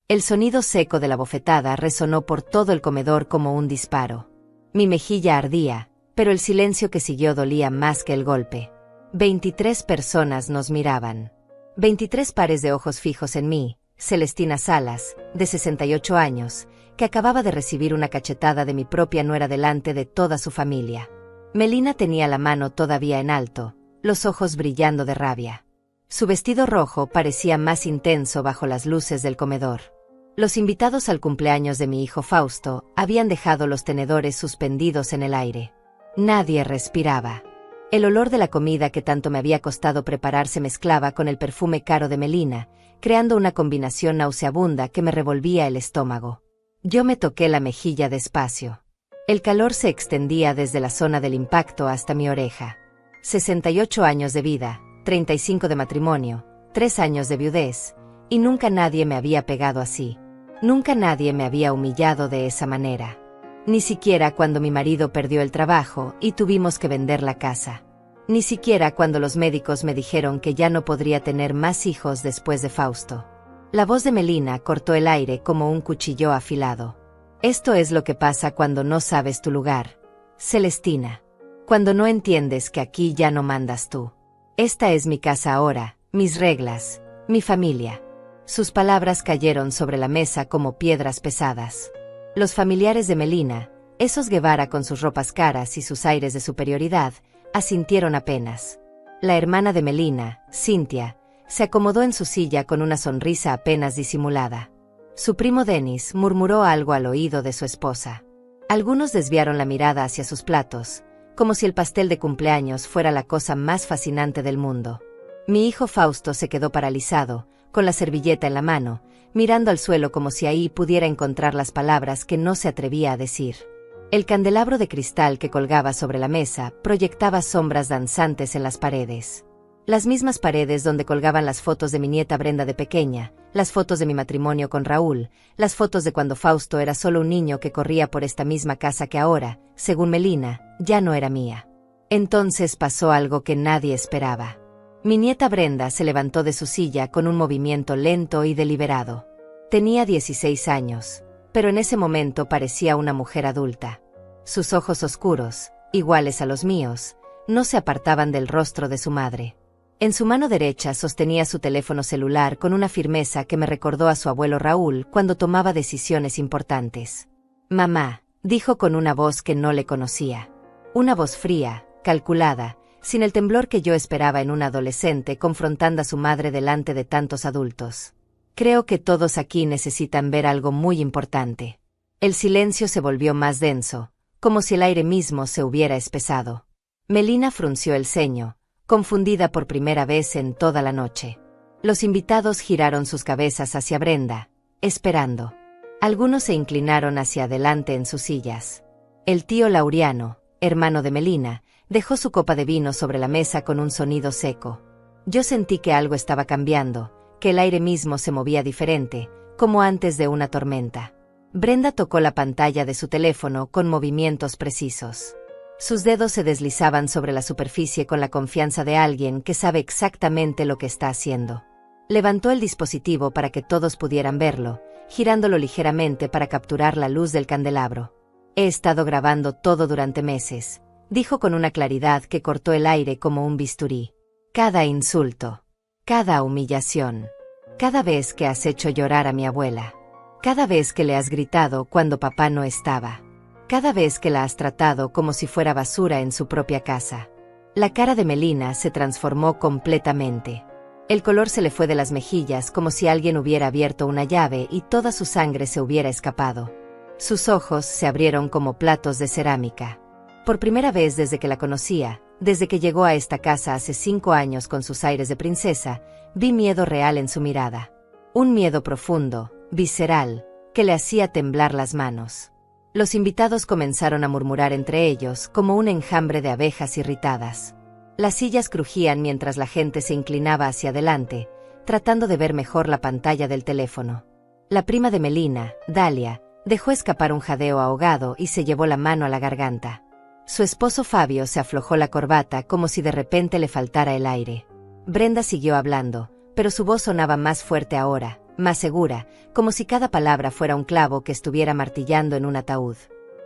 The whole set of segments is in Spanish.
El sonido seco de la bofetada resonó por todo el comedor como un disparo. Mi mejilla ardía, pero el silencio que siguió dolía más que el golpe. 23 personas nos miraban. 23 pares de ojos fijos en mí. Celestina Salas, de 68 años, que acababa de recibir una cachetada de mi propia nuera delante de toda su familia. Melina tenía la mano todavía en alto, los ojos brillando de rabia. Su vestido rojo parecía más intenso bajo las luces del comedor. Los invitados al cumpleaños de mi hijo Fausto habían dejado los tenedores suspendidos en el aire. Nadie respiraba. El olor de la comida que tanto me había costado preparar se mezclaba con el perfume caro de Melina, creando una combinación nauseabunda que me revolvía el estómago. Yo me toqué la mejilla despacio. El calor se extendía desde la zona del impacto hasta mi oreja. 68 años de vida, 35 de matrimonio, 3 años de viudez, y nunca nadie me había pegado así. Nunca nadie me había humillado de esa manera. Ni siquiera cuando mi marido perdió el trabajo y tuvimos que vender la casa. Ni siquiera cuando los médicos me dijeron que ya no podría tener más hijos después de Fausto. La voz de Melina cortó el aire como un cuchillo afilado. Esto es lo que pasa cuando no sabes tu lugar, Celestina. Cuando no entiendes que aquí ya no mandas tú. Esta es mi casa ahora, mis reglas, mi familia. Sus palabras cayeron sobre la mesa como piedras pesadas. Los familiares de Melina, esos Guevara con sus ropas caras y sus aires de superioridad, asintieron apenas. La hermana de Melina, Cintia, se acomodó en su silla con una sonrisa apenas disimulada. Su primo Denis murmuró algo al oído de su esposa. Algunos desviaron la mirada hacia sus platos, como si el pastel de cumpleaños fuera la cosa más fascinante del mundo. Mi hijo Fausto se quedó paralizado, con la servilleta en la mano, mirando al suelo como si ahí pudiera encontrar las palabras que no se atrevía a decir. El candelabro de cristal que colgaba sobre la mesa proyectaba sombras danzantes en las paredes. Las mismas paredes donde colgaban las fotos de mi nieta Brenda de pequeña, las fotos de mi matrimonio con Raúl, las fotos de cuando Fausto era solo un niño que corría por esta misma casa que ahora, según Melina, ya no era mía. Entonces pasó algo que nadie esperaba. Mi nieta Brenda se levantó de su silla con un movimiento lento y deliberado. Tenía 16 años, pero en ese momento parecía una mujer adulta. Sus ojos oscuros, iguales a los míos, no se apartaban del rostro de su madre. En su mano derecha sostenía su teléfono celular con una firmeza que me recordó a su abuelo Raúl cuando tomaba decisiones importantes. «Mamá», dijo con una voz que no le conocía. Una voz fría, calculada, sin el temblor que yo esperaba en un adolescente confrontando a su madre delante de tantos adultos. «Creo que todos aquí necesitan ver algo muy importante». El silencio se volvió más denso, como si el aire mismo se hubiera espesado. Melina frunció el ceño, confundida por primera vez en toda la noche. Los invitados giraron sus cabezas hacia Brenda, esperando. Algunos se inclinaron hacia adelante en sus sillas. El tío Laureano, hermano de Melina, dejó su copa de vino sobre la mesa con un sonido seco. Yo sentí que algo estaba cambiando, que el aire mismo se movía diferente, como antes de una tormenta. Brenda tocó la pantalla de su teléfono con movimientos precisos. Sus dedos se deslizaban sobre la superficie con la confianza de alguien que sabe exactamente lo que está haciendo. Levantó el dispositivo para que todos pudieran verlo, girándolo ligeramente para capturar la luz del candelabro. «He estado grabando todo durante meses», dijo con una claridad que cortó el aire como un bisturí. «Cada insulto, cada humillación, cada vez que has hecho llorar a mi abuela, cada vez que le has gritado cuando papá no estaba, cada vez que la has tratado como si fuera basura en su propia casa». La cara de Melina se transformó completamente. El color se le fue de las mejillas como si alguien hubiera abierto una llave y toda su sangre se hubiera escapado. Sus ojos se abrieron como platos de cerámica. Por primera vez desde que la conocía, desde que llegó a esta casa hace 5 años con sus aires de princesa, vi miedo real en su mirada. Un miedo profundo, visceral, que le hacía temblar las manos. Los invitados comenzaron a murmurar entre ellos como un enjambre de abejas irritadas. Las sillas crujían mientras la gente se inclinaba hacia adelante, tratando de ver mejor la pantalla del teléfono. La prima de Melina, Dalia, dejó escapar un jadeo ahogado y se llevó la mano a la garganta. Su esposo Fabio se aflojó la corbata como si de repente le faltara el aire. Brenda siguió hablando, pero su voz sonaba más fuerte ahora, más segura, como si cada palabra fuera un clavo que estuviera martillando en un ataúd.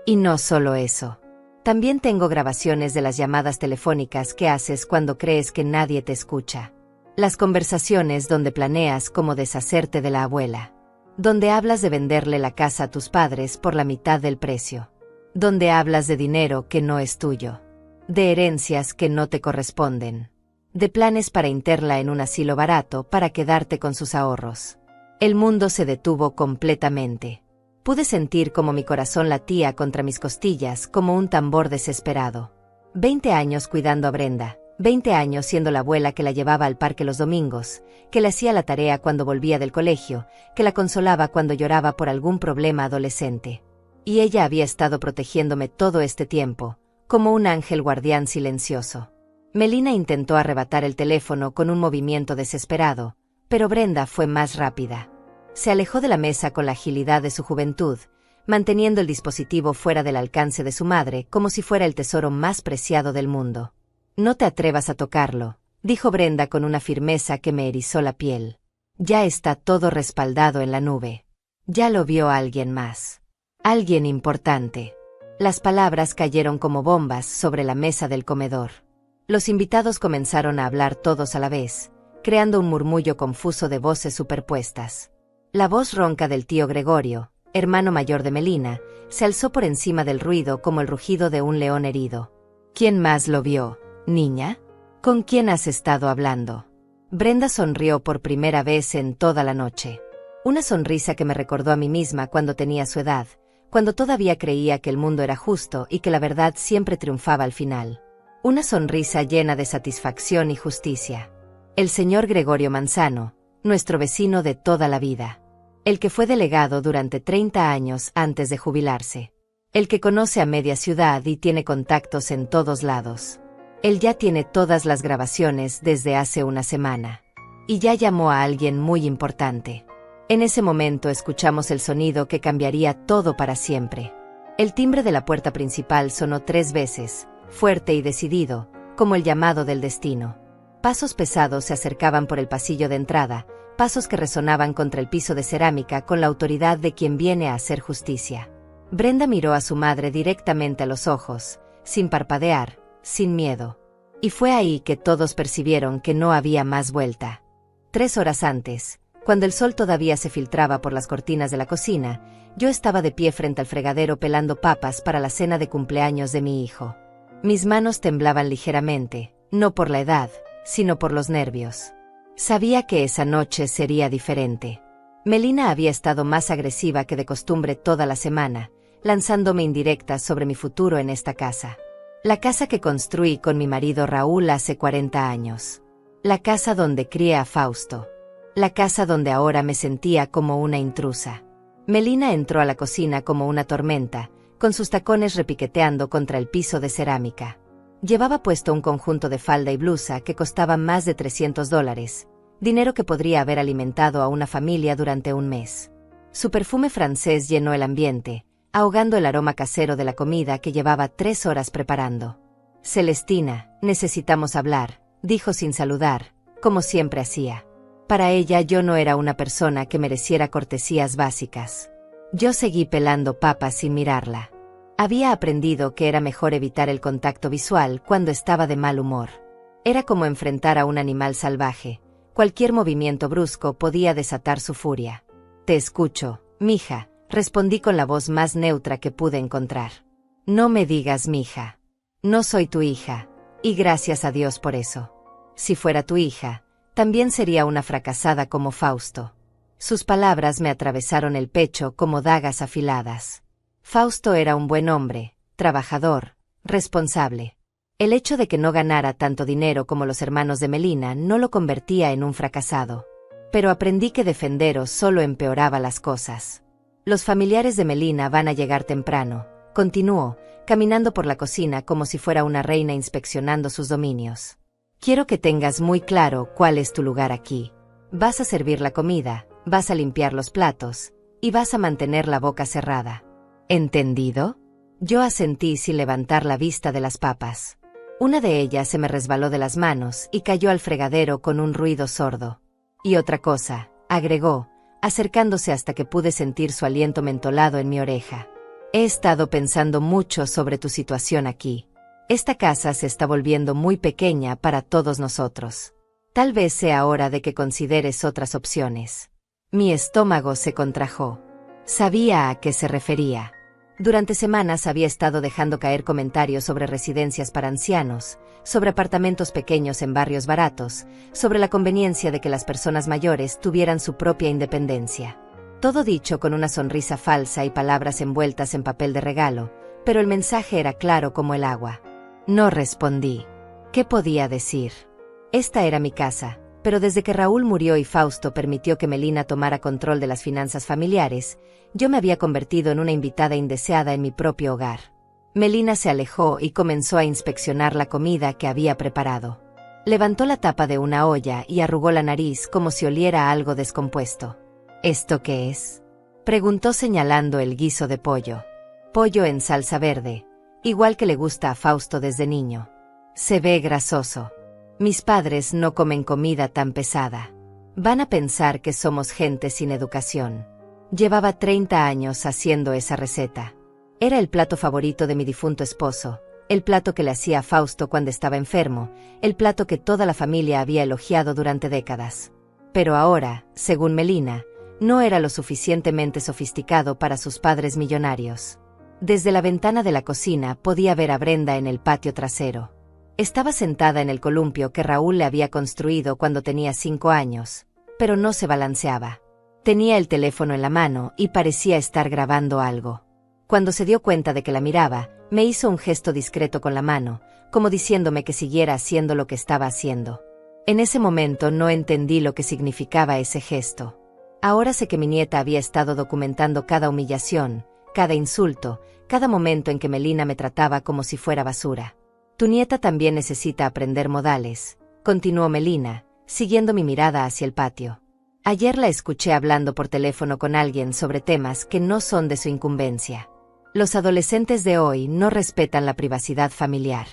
Y no solo eso. También tengo grabaciones de las llamadas telefónicas que haces cuando crees que nadie te escucha. Las conversaciones donde planeas cómo deshacerte de la abuela. Donde hablas de venderle la casa a tus padres por la mitad del precio. Donde hablas de dinero que no es tuyo. De herencias que no te corresponden. De planes para interna en un asilo barato para quedarte con sus ahorros. El mundo se detuvo completamente. Pude sentir como mi corazón latía contra mis costillas como un tambor desesperado. 20 años cuidando a Brenda, 20 años siendo la abuela que la llevaba al parque los domingos, que le hacía la tarea cuando volvía del colegio, que la consolaba cuando lloraba por algún problema adolescente. Y ella había estado protegiéndome todo este tiempo, como un ángel guardián silencioso. Melina intentó arrebatar el teléfono con un movimiento desesperado, pero Brenda fue más rápida. Se alejó de la mesa con la agilidad de su juventud, manteniendo el dispositivo fuera del alcance de su madre como si fuera el tesoro más preciado del mundo. «No te atrevas a tocarlo», dijo Brenda con una firmeza que me erizó la piel. «Ya está todo respaldado en la nube. Ya lo vio alguien más. Alguien importante». Las palabras cayeron como bombas sobre la mesa del comedor. Los invitados comenzaron a hablar todos a la vez, creando un murmullo confuso de voces superpuestas. La voz ronca del tío Gregorio, hermano mayor de Melina, se alzó por encima del ruido como el rugido de un león herido. «¿Quién más lo vio, niña? ¿Con quién has estado hablando?» Brenda sonrió por primera vez en toda la noche. Una sonrisa que me recordó a mí misma cuando tenía su edad, cuando todavía creía que el mundo era justo y que la verdad siempre triunfaba al final. Una sonrisa llena de satisfacción y justicia. El señor Gregorio Manzano, nuestro vecino de toda la vida. El que fue delegado durante 30 años antes de jubilarse. El que conoce a media ciudad y tiene contactos en todos lados. Él ya tiene todas las grabaciones desde hace una semana. Y ya llamó a alguien muy importante. En ese momento escuchamos el sonido que cambiaría todo para siempre. El timbre de la puerta principal sonó 3 veces, fuerte y decidido, como el llamado del destino. Pasos pesados se acercaban por el pasillo de entrada, pasos que resonaban contra el piso de cerámica con la autoridad de quien viene a hacer justicia. Brenda miró a su madre directamente a los ojos, sin parpadear, sin miedo. Y fue ahí que todos percibieron que no había más vuelta. 3 horas antes, cuando el sol todavía se filtraba por las cortinas de la cocina, yo estaba de pie frente al fregadero pelando papas para la cena de cumpleaños de mi hijo. Mis manos temblaban ligeramente, no por la edad, sino por los nervios. Sabía que esa noche sería diferente. Melina había estado más agresiva que de costumbre toda la semana, lanzándome indirectas sobre mi futuro en esta casa. La casa que construí con mi marido Raúl hace 40 años. La casa donde crié a Fausto. La casa donde ahora me sentía como una intrusa. Melina entró a la cocina como una tormenta, con sus tacones repiqueteando contra el piso de cerámica. Llevaba puesto un conjunto de falda y blusa que costaba más de $300, dinero que podría haber alimentado a una familia durante un mes. Su perfume francés llenó el ambiente, ahogando el aroma casero de la comida que llevaba 3 horas preparando. «Celestina, necesitamos hablar», dijo sin saludar, como siempre hacía. Para ella yo no era una persona que mereciera cortesías básicas. Yo seguí pelando papas sin mirarla. Había aprendido que era mejor evitar el contacto visual cuando estaba de mal humor. Era como enfrentar a un animal salvaje. Cualquier movimiento brusco podía desatar su furia. «Te escucho, mija», respondí con la voz más neutra que pude encontrar. «No me digas mija. No soy tu hija, y gracias a Dios por eso. Si fuera tu hija, también sería una fracasada como Fausto». Sus palabras me atravesaron el pecho como dagas afiladas. Fausto era un buen hombre, trabajador, responsable. El hecho de que no ganara tanto dinero como los hermanos de Melina no lo convertía en un fracasado. Pero aprendí que defenderos solo empeoraba las cosas. «Los familiares de Melina van a llegar temprano», continuó, caminando por la cocina como si fuera una reina inspeccionando sus dominios. «Quiero que tengas muy claro cuál es tu lugar aquí. Vas a servir la comida, vas a limpiar los platos, y vas a mantener la boca cerrada. ¿Entendido?» Yo asentí sin levantar la vista de las papas. Una de ellas se me resbaló de las manos y cayó al fregadero con un ruido sordo. «Y otra cosa», agregó, acercándose hasta que pude sentir su aliento mentolado en mi oreja. He estado pensando mucho sobre tu situación aquí. Esta casa se está volviendo muy pequeña para todos nosotros. Tal vez sea hora de que consideres otras opciones. Mi estómago se contrajo. Sabía a qué se refería. Durante semanas había estado dejando caer comentarios sobre residencias para ancianos, sobre apartamentos pequeños en barrios baratos, sobre la conveniencia de que las personas mayores tuvieran su propia independencia. Todo dicho con una sonrisa falsa y palabras envueltas en papel de regalo, pero el mensaje era claro como el agua. No respondí. ¿Qué podía decir? Esta era mi casa, pero desde que Raúl murió y Fausto permitió que Melina tomara control de las finanzas familiares, yo me había convertido en una invitada indeseada en mi propio hogar. Melina se alejó y comenzó a inspeccionar la comida que había preparado. Levantó la tapa de una olla y arrugó la nariz como si oliera a algo descompuesto. ¿Esto qué es?, preguntó señalando el guiso de pollo. Pollo en salsa verde, igual que le gusta a Fausto desde niño. Se ve grasoso. Mis padres no comen comida tan pesada. Van a pensar que somos gente sin educación. Llevaba 30 años haciendo esa receta. Era el plato favorito de mi difunto esposo, el plato que le hacía a Fausto cuando estaba enfermo, el plato que toda la familia había elogiado durante décadas. Pero ahora, según Melina, no era lo suficientemente sofisticado para sus padres millonarios. Desde la ventana de la cocina podía ver a Brenda en el patio trasero. Estaba sentada en el columpio que Raúl le había construido cuando tenía 5 años, pero no se balanceaba. Tenía el teléfono en la mano y parecía estar grabando algo. Cuando se dio cuenta de que la miraba, me hizo un gesto discreto con la mano, como diciéndome que siguiera haciendo lo que estaba haciendo. En ese momento no entendí lo que significaba ese gesto. Ahora sé que mi nieta había estado documentando cada humillación, cada insulto, cada momento en que Melina me trataba como si fuera basura. Tu nieta también necesita aprender modales, continuó Melina, siguiendo mi mirada hacia el patio. Ayer la escuché hablando por teléfono con alguien sobre temas que no son de su incumbencia. Los adolescentes de hoy no respetan la privacidad familiar.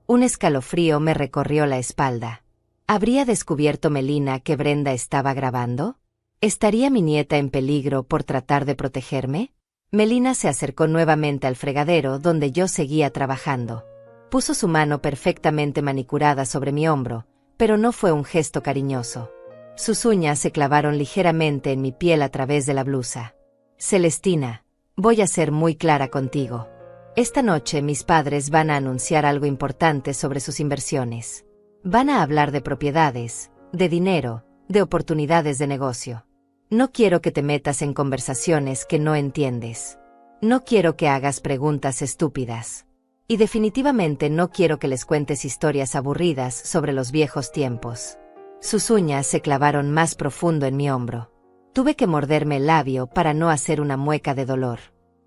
Un escalofrío me recorrió la espalda. ¿Habría descubierto Melina que Brenda estaba grabando? ¿Estaría mi nieta en peligro por tratar de protegerme? Melina se acercó nuevamente al fregadero donde yo seguía trabajando. Puso su mano perfectamente manicurada sobre mi hombro, pero no fue un gesto cariñoso. Sus uñas se clavaron ligeramente en mi piel a través de la blusa. Celestina, voy a ser muy clara contigo. Esta noche mis padres van a anunciar algo importante sobre sus inversiones. Van a hablar de propiedades, de dinero, de oportunidades de negocio. No quiero que te metas en conversaciones que no entiendes. No quiero que hagas preguntas estúpidas. Y definitivamente no quiero que les cuentes historias aburridas sobre los viejos tiempos. Sus uñas se clavaron más profundo en mi hombro. Tuve que morderme el labio para no hacer una mueca de dolor.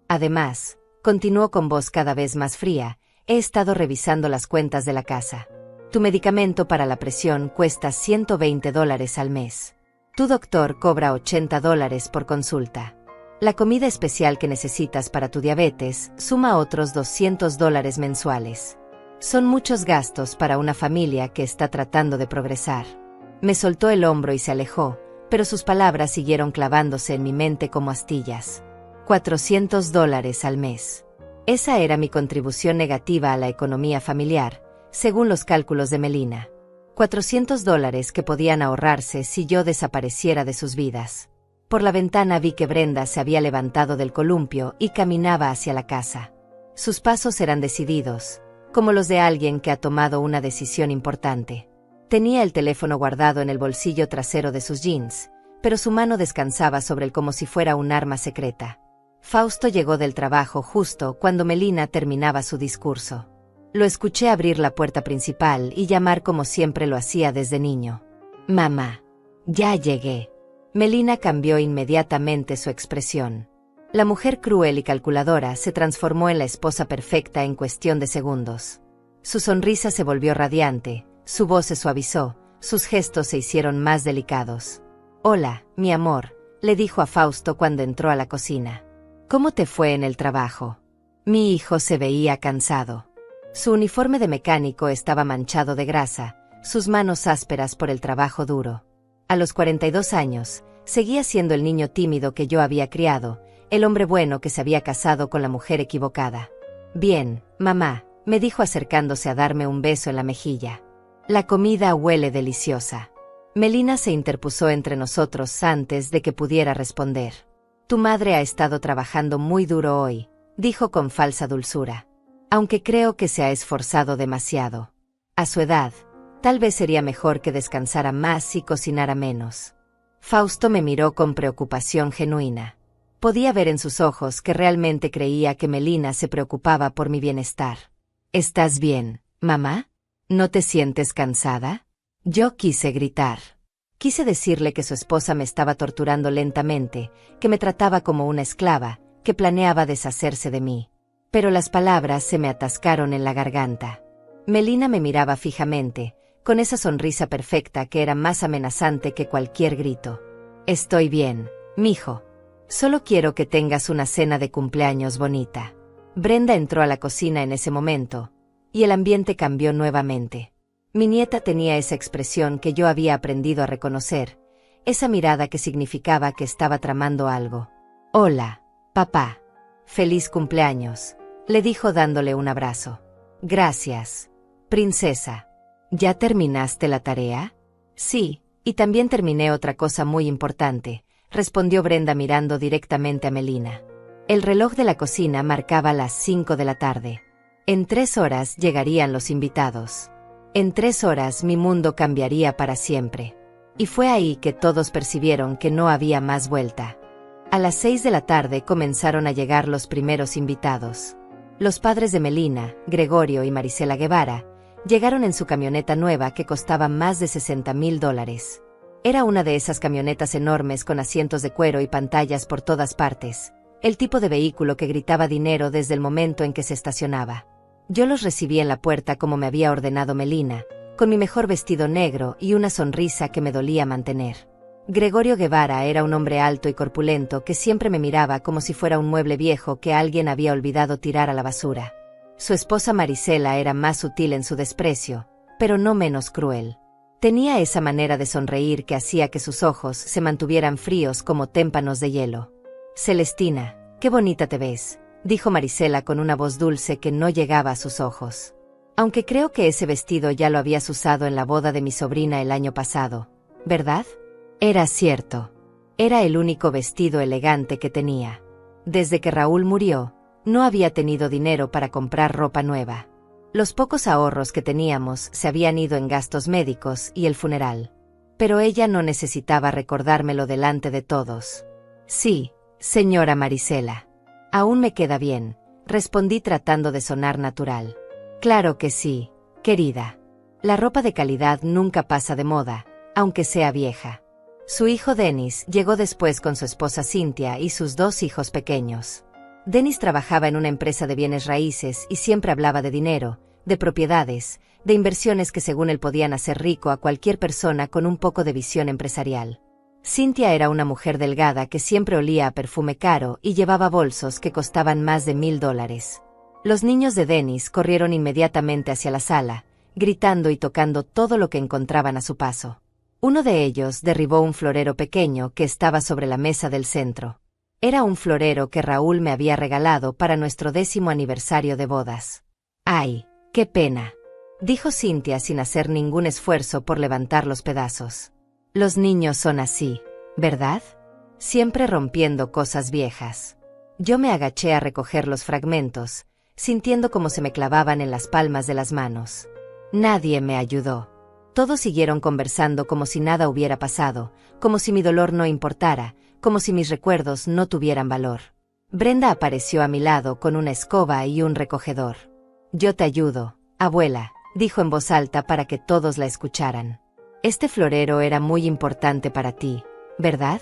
Además, continuó con voz cada vez más fría, he estado revisando las cuentas de la casa. Tu medicamento para la presión cuesta $120 al mes. Tu doctor cobra $80 por consulta. La comida especial que necesitas para tu diabetes suma otros $200 mensuales. Son muchos gastos para una familia que está tratando de progresar. Me soltó el hombro y se alejó, pero sus palabras siguieron clavándose en mi mente como astillas. $400 al mes. Esa era mi contribución negativa a la economía familiar, según los cálculos de Melina. $400 que podían ahorrarse si yo desapareciera de sus vidas. Por la ventana vi que Brenda se había levantado del columpio y caminaba hacia la casa. Sus pasos eran decididos, como los de alguien que ha tomado una decisión importante. Tenía el teléfono guardado en el bolsillo trasero de sus jeans, pero su mano descansaba sobre él como si fuera un arma secreta. Fausto llegó del trabajo justo cuando Melina terminaba su discurso. Lo escuché abrir la puerta principal y llamar como siempre lo hacía desde niño. «Mamá, ya llegué». Melina cambió inmediatamente su expresión. La mujer cruel y calculadora se transformó en la esposa perfecta en cuestión de segundos. Su sonrisa se volvió radiante, su voz se suavizó, sus gestos se hicieron más delicados. «Hola, mi amor», le dijo a Fausto cuando entró a la cocina. «¿Cómo te fue en el trabajo?» Mi hijo se veía cansado. Su uniforme de mecánico estaba manchado de grasa, sus manos ásperas por el trabajo duro. A los 42 años, seguía siendo el niño tímido que yo había criado, el hombre bueno que se había casado con la mujer equivocada. Bien, mamá, me dijo acercándose a darme un beso en la mejilla. La comida huele deliciosa. Melina se interpuso entre nosotros antes de que pudiera responder. Tu madre ha estado trabajando muy duro hoy, dijo con falsa dulzura. Aunque creo que se ha esforzado demasiado. A su edad, tal vez sería mejor que descansara más y cocinara menos. Fausto me miró con preocupación genuina. Podía ver en sus ojos que realmente creía que Melina se preocupaba por mi bienestar. ¿Estás bien, mamá? ¿No te sientes cansada? Yo quise gritar. Quise decirle que su esposa me estaba torturando lentamente, que me trataba como una esclava, que planeaba deshacerse de mí. Pero las palabras se me atascaron en la garganta. Melina me miraba fijamente, con esa sonrisa perfecta que era más amenazante que cualquier grito. Estoy bien, mijo. Solo quiero que tengas una cena de cumpleaños bonita. Brenda entró a la cocina en ese momento, y el ambiente cambió nuevamente. Mi nieta tenía esa expresión que yo había aprendido a reconocer, esa mirada que significaba que estaba tramando algo. Hola, papá. Feliz cumpleaños, le dijo dándole un abrazo. Gracias, princesa. ¿Ya terminaste la tarea? Sí, y también terminé otra cosa muy importante, respondió Brenda mirando directamente a Melina. El reloj de la cocina marcaba las 5 de la tarde. En 3 horas llegarían los invitados. En 3 horas mi mundo cambiaría para siempre. Y fue ahí que todos percibieron que no había más vuelta. A las 6 de la tarde comenzaron a llegar los primeros invitados. Los padres de Melina, Gregorio y Marisela Guevara, llegaron en su camioneta nueva que costaba más de $60,000. Era una de esas camionetas enormes con asientos de cuero y pantallas por todas partes, el tipo de vehículo que gritaba dinero desde el momento en que se estacionaba. Yo los recibí en la puerta como me había ordenado Melina, con mi mejor vestido negro y una sonrisa que me dolía mantener. Gregorio Guevara era un hombre alto y corpulento que siempre me miraba como si fuera un mueble viejo que alguien había olvidado tirar a la basura. Su esposa Marisela era más sutil en su desprecio, pero no menos cruel. Tenía esa manera de sonreír que hacía que sus ojos se mantuvieran fríos como témpanos de hielo. Celestina, qué bonita te ves, dijo Marisela con una voz dulce que no llegaba a sus ojos. Aunque creo que ese vestido ya lo habías usado en la boda de mi sobrina el año pasado, ¿verdad? Era cierto. Era el único vestido elegante que tenía. Desde que Raúl murió, no había tenido dinero para comprar ropa nueva. Los pocos ahorros que teníamos se habían ido en gastos médicos y el funeral. Pero ella no necesitaba recordármelo delante de todos. Sí, señora Marisela. Aún me queda bien, respondí tratando de sonar natural. Claro que sí, querida. La ropa de calidad nunca pasa de moda, aunque sea vieja. Su hijo Denis llegó después con su esposa Cynthia y sus 2 hijos pequeños. Denis trabajaba en una empresa de bienes raíces y siempre hablaba de dinero, de propiedades, de inversiones que según él podían hacer rico a cualquier persona con un poco de visión empresarial. Cynthia era una mujer delgada que siempre olía a perfume caro y llevaba bolsos que costaban más de $1,000. Los niños de Denis corrieron inmediatamente hacia la sala, gritando y tocando todo lo que encontraban a su paso. Uno de ellos derribó un florero pequeño que estaba sobre la mesa del centro. Era un florero que Raúl me había regalado para nuestro 10º aniversario de bodas. ¡Ay, qué pena!, dijo Cynthia sin hacer ningún esfuerzo por levantar los pedazos. Los niños son así, ¿verdad? Siempre rompiendo cosas viejas. Yo me agaché a recoger los fragmentos, sintiendo como se me clavaban en las palmas de las manos. Nadie me ayudó. Todos siguieron conversando como si nada hubiera pasado, como si mi dolor no importara, como si mis recuerdos no tuvieran valor. Brenda apareció a mi lado con una escoba y un recogedor. Yo te ayudo, abuela, dijo en voz alta para que todos la escucharan. Este florero era muy importante para ti, ¿verdad?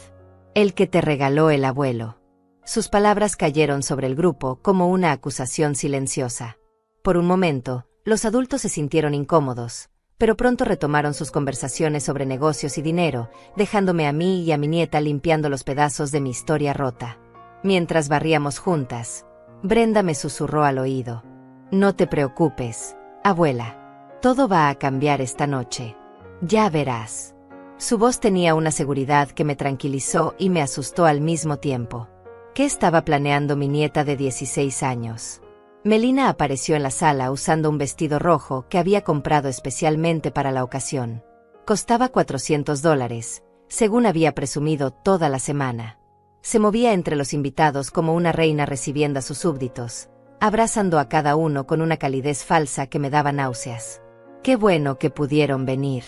El que te regaló el abuelo. Sus palabras cayeron sobre el grupo como una acusación silenciosa. Por un momento, los adultos se sintieron incómodos, pero pronto retomaron sus conversaciones sobre negocios y dinero, dejándome a mí y a mi nieta limpiando los pedazos de mi historia rota. Mientras barríamos juntas, Brenda me susurró al oído. No te preocupes, abuela. Todo va a cambiar esta noche. Ya verás. Su voz tenía una seguridad que me tranquilizó y me asustó al mismo tiempo. ¿Qué estaba planeando mi nieta de 16 años? Melina apareció en la sala usando un vestido rojo que había comprado especialmente para la ocasión. Costaba $400, según había presumido toda la semana. Se movía entre los invitados como una reina recibiendo a sus súbditos, abrazando a cada uno con una calidez falsa que me daba náuseas. «Qué bueno que pudieron venir»,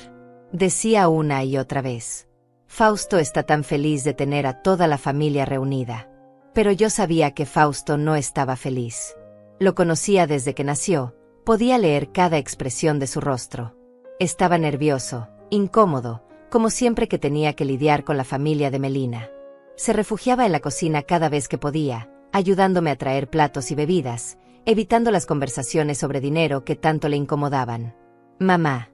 decía una y otra vez. «Fausto está tan feliz de tener a toda la familia reunida». Pero yo sabía que Fausto no estaba feliz. Lo conocía desde que nació, podía leer cada expresión de su rostro. Estaba nervioso, incómodo, como siempre que tenía que lidiar con la familia de Melina. Se refugiaba en la cocina cada vez que podía, ayudándome a traer platos y bebidas, evitando las conversaciones sobre dinero que tanto le incomodaban. «Mamá,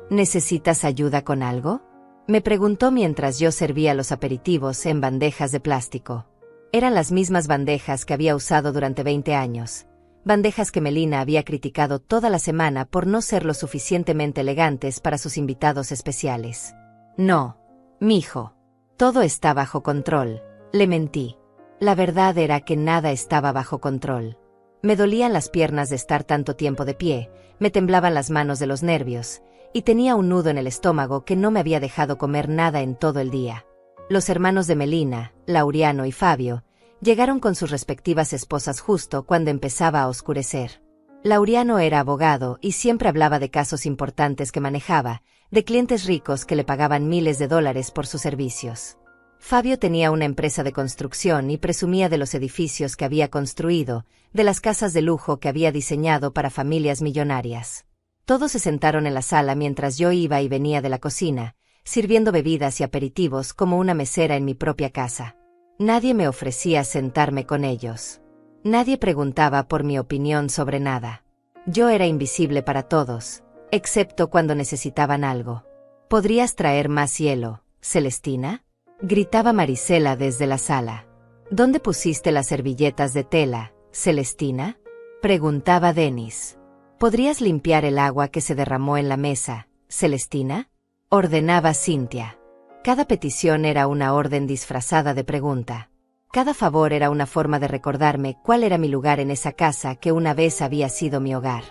¿necesitas ayuda con algo?», me preguntó mientras yo servía los aperitivos en bandejas de plástico. Eran las mismas bandejas que había usado durante 20 años. Bandejas que Melina había criticado toda la semana por no ser lo suficientemente elegantes para sus invitados especiales. «No, mijo. Todo está bajo control», le mentí. La verdad era que nada estaba bajo control. Me dolían las piernas de estar tanto tiempo de pie, me temblaban las manos de los nervios, y tenía un nudo en el estómago que no me había dejado comer nada en todo el día. Los hermanos de Melina, Laureano y Fabio, llegaron con sus respectivas esposas justo cuando empezaba a oscurecer. Laureano era abogado y siempre hablaba de casos importantes que manejaba, de clientes ricos que le pagaban miles de dólares por sus servicios. Fabio tenía una empresa de construcción y presumía de los edificios que había construido, de las casas de lujo que había diseñado para familias millonarias. Todos se sentaron en la sala mientras yo iba y venía de la cocina, sirviendo bebidas y aperitivos como una mesera en mi propia casa. Nadie me ofrecía sentarme con ellos. Nadie preguntaba por mi opinión sobre nada. Yo era invisible para todos, excepto cuando necesitaban algo. «¿Podrías traer más hielo, Celestina?», gritaba Marisela desde la sala. «¿Dónde pusiste las servilletas de tela, Celestina?», preguntaba Denis. «¿Podrías limpiar el agua que se derramó en la mesa, Celestina?», ordenaba Cynthia. Cada petición era una orden disfrazada de pregunta. Cada favor era una forma de recordarme cuál era mi lugar en esa casa que una vez había sido mi hogar.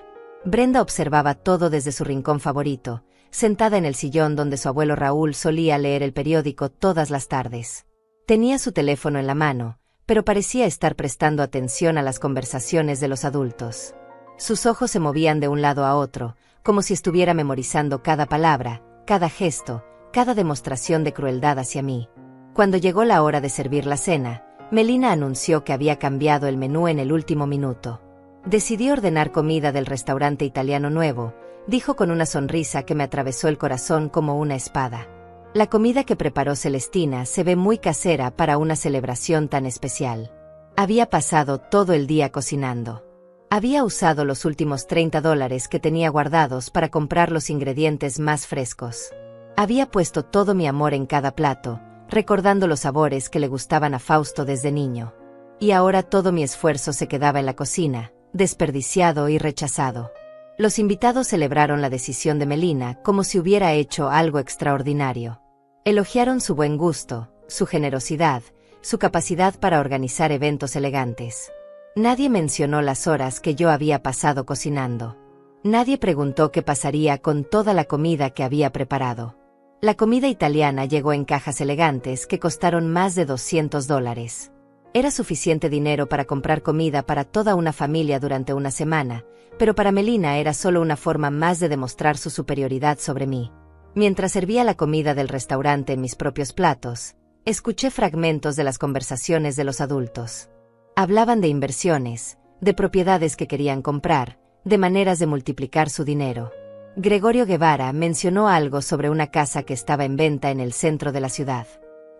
Brenda observaba todo desde su rincón favorito, sentada en el sillón donde su abuelo Raúl solía leer el periódico todas las tardes. Tenía su teléfono en la mano, pero parecía estar prestando atención a las conversaciones de los adultos. Sus ojos se movían de un lado a otro, como si estuviera memorizando cada palabra, cada gesto, cada demostración de crueldad hacia mí. Cuando llegó la hora de servir la cena, Melina anunció que había cambiado el menú en el último minuto. «Decidí ordenar comida del restaurante italiano nuevo», dijo con una sonrisa que me atravesó el corazón como una espada. «La comida que preparó Celestina se ve muy casera para una celebración tan especial». Había pasado todo el día cocinando. Había usado los últimos $30 que tenía guardados para comprar los ingredientes más frescos. Había puesto todo mi amor en cada plato, recordando los sabores que le gustaban a Fausto desde niño. Y ahora todo mi esfuerzo se quedaba en la cocina, desperdiciado y rechazado. Los invitados celebraron la decisión de Melina como si hubiera hecho algo extraordinario. Elogiaron su buen gusto, su generosidad, su capacidad para organizar eventos elegantes. Nadie mencionó las horas que yo había pasado cocinando. Nadie preguntó qué pasaría con toda la comida que había preparado. La comida italiana llegó en cajas elegantes que costaron más de $200. Era suficiente dinero para comprar comida para toda una familia durante una semana, pero para Melina era solo una forma más de demostrar su superioridad sobre mí. Mientras servía la comida del restaurante en mis propios platos, escuché fragmentos de las conversaciones de los adultos. Hablaban de inversiones, de propiedades que querían comprar, de maneras de multiplicar su dinero. Gregorio Guevara mencionó algo sobre una casa que estaba en venta en el centro de la ciudad.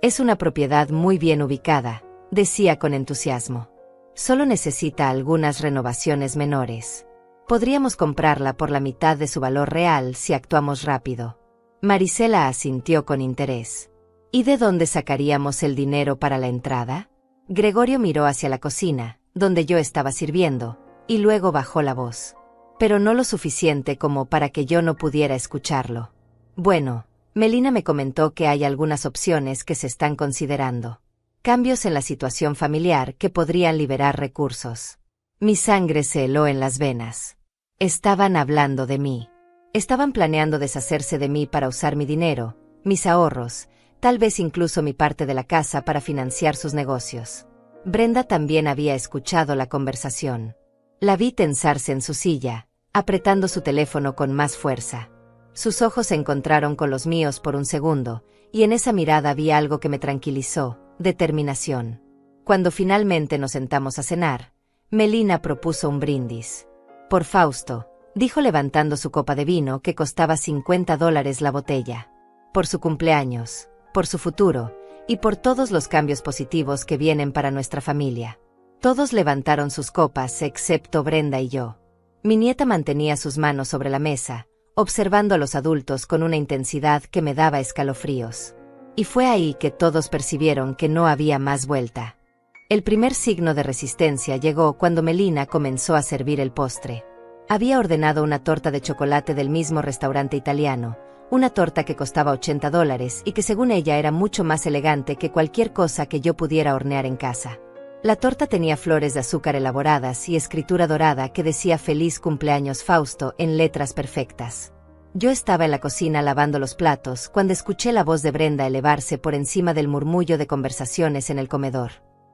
«Es una propiedad muy bien ubicada», decía con entusiasmo. «Solo necesita algunas renovaciones menores. Podríamos comprarla por la mitad de su valor real si actuamos rápido». Marisela asintió con interés. «¿Y de dónde sacaríamos el dinero para la entrada?». Gregorio miró hacia la cocina, donde yo estaba sirviendo, y luego bajó la voz. Pero no lo suficiente como para que yo no pudiera escucharlo. «Bueno, Melina me comentó que hay algunas opciones que se están considerando. Cambios en la situación familiar que podrían liberar recursos. Mi sangre se heló en las venas. Estaban hablando de mí. Estaban planeando deshacerse de mí para usar mi dinero, mis ahorros, tal vez incluso mi parte de la casa para financiar sus negocios. Brenda también había escuchado la conversación. La vi tensarse en su silla, apretando su teléfono con más fuerza. Sus ojos se encontraron con los míos por un segundo, y en esa mirada vi algo que me tranquilizó: determinación. Cuando finalmente nos sentamos a cenar, Melina propuso un brindis. Por Fausto, dijo levantando su copa de vino que costaba $50 la botella. Por su cumpleaños, por su futuro, y por todos los cambios positivos que vienen para nuestra familia. Todos levantaron sus copas excepto Brenda y yo. Mi nieta mantenía sus manos sobre la mesa, observando a los adultos con una intensidad que me daba escalofríos. Y fue ahí que todos percibieron que no había más vuelta. El primer signo de resistencia llegó cuando Melina comenzó a servir el postre. Había ordenado una torta de chocolate del mismo restaurante italiano, una torta que costaba $80 y que según ella era mucho más elegante que cualquier cosa que yo pudiera hornear en casa. La torta tenía flores de azúcar elaboradas y escritura dorada que decía "Feliz cumpleaños Fausto" en letras perfectas. Yo estaba en la cocina lavando los platos cuando escuché la voz de Brenda elevarse por encima del murmullo de conversaciones en el comedor.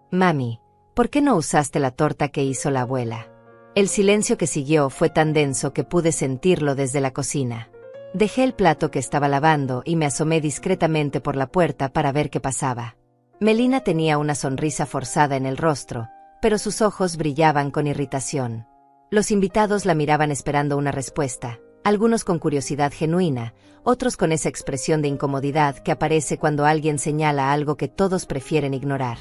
«Mami, ¿por qué no usaste la torta que hizo la abuela?» El silencio que siguió fue tan denso que pude sentirlo desde la cocina. Dejé el plato que estaba lavando y me asomé discretamente por la puerta para ver qué pasaba. Melina tenía una sonrisa forzada en el rostro, pero sus ojos brillaban con irritación. Los invitados la miraban esperando una respuesta, algunos con curiosidad genuina, otros con esa expresión de incomodidad que aparece cuando alguien señala algo que todos prefieren ignorar.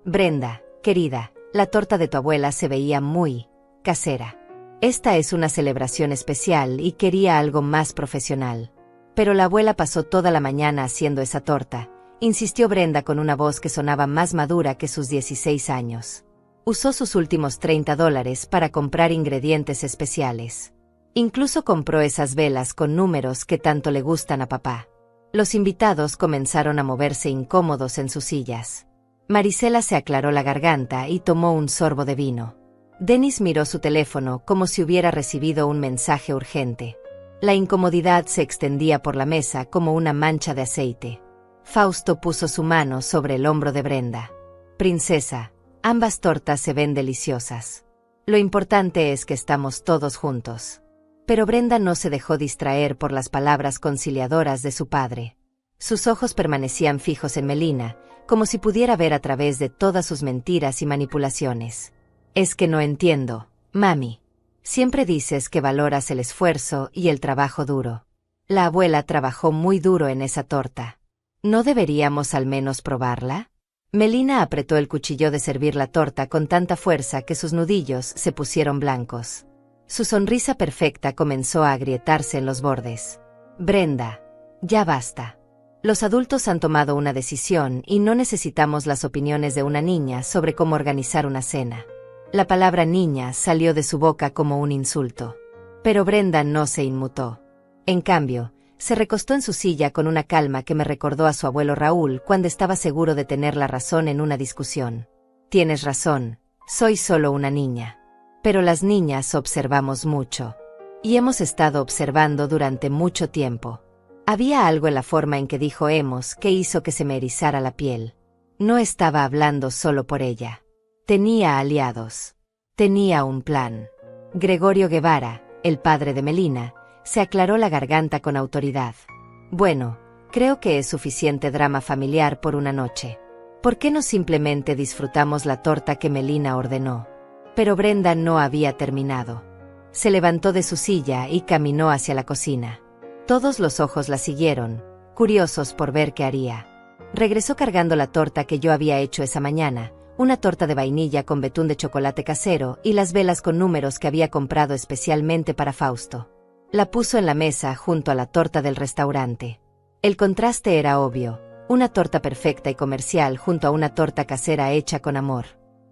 «Brenda, querida, la torta de tu abuela se veía muy casera. Esta es una celebración especial y quería algo más profesional». «Pero la abuela pasó toda la mañana haciendo esa torta», insistió Brenda con una voz que sonaba más madura que sus 16 años. Usó sus últimos $30 para comprar ingredientes especiales. Incluso compró esas velas con números que tanto le gustan a papá. Los invitados comenzaron a moverse incómodos en sus sillas. Marisela se aclaró la garganta y tomó un sorbo de vino. Dennis miró su teléfono como si hubiera recibido un mensaje urgente. La incomodidad se extendía por la mesa como una mancha de aceite. Fausto puso su mano sobre el hombro de Brenda. «Princesa, ambas tortas se ven deliciosas. Lo importante es que estamos todos juntos». Pero Brenda no se dejó distraer por las palabras conciliadoras de su padre. Sus ojos permanecían fijos en Melina, como si pudiera ver a través de todas sus mentiras y manipulaciones. «Es que no entiendo, mami. Siempre dices que valoras el esfuerzo y el trabajo duro. La abuela trabajó muy duro en esa torta. ¿No deberíamos al menos probarla?» Melina apretó el cuchillo de servir la torta con tanta fuerza que sus nudillos se pusieron blancos. Su sonrisa perfecta comenzó a agrietarse en los bordes. «Brenda, ya basta. Los adultos han tomado una decisión y no necesitamos las opiniones de una niña sobre cómo organizar una cena». La palabra niña salió de su boca como un insulto. Pero Brenda no se inmutó. En cambio, se recostó en su silla con una calma que me recordó a su abuelo Raúl cuando estaba seguro de tener la razón en una discusión. «Tienes razón, soy solo una niña. Pero las niñas observamos mucho. Y hemos estado observando durante mucho tiempo». Había algo en la forma en que dijo hemos que hizo que se me erizara la piel. No estaba hablando solo por ella. Tenía aliados. Tenía un plan. Gregorio Guevara, el padre de Melina, se aclaró la garganta con autoridad. «Bueno, creo que es suficiente drama familiar por una noche. ¿Por qué no simplemente disfrutamos la torta que Melina ordenó?» Pero Brenda no había terminado. Se levantó de su silla y caminó hacia la cocina. Todos los ojos la siguieron, curiosos por ver qué haría. Regresó cargando la torta que yo había hecho esa mañana, una torta de vainilla con betún de chocolate casero y las velas con números que había comprado especialmente para Fausto. La puso en la mesa junto a la torta del restaurante. El contraste era obvio, una torta perfecta y comercial junto a una torta casera hecha con amor.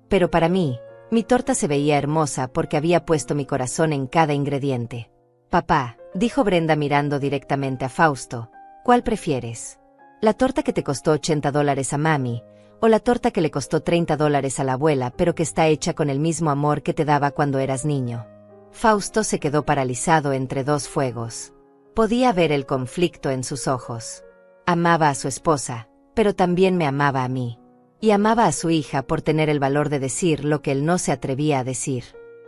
Pero para mí, mi torta se veía hermosa porque había puesto mi corazón en cada ingrediente. «Papá», dijo Brenda mirando directamente a Fausto, ¿Cuál prefieres? ¿La torta que te costó $80 a mami, o la torta que le costó $30 a la abuela pero que está hecha con el mismo amor que te daba cuando eras niño? Fausto se quedó paralizado entre dos fuegos. Podía ver el conflicto en sus ojos. Amaba a su esposa, pero también me amaba a mí. Y amaba a su hija por tener el valor de decir lo que él no se atrevía a decir.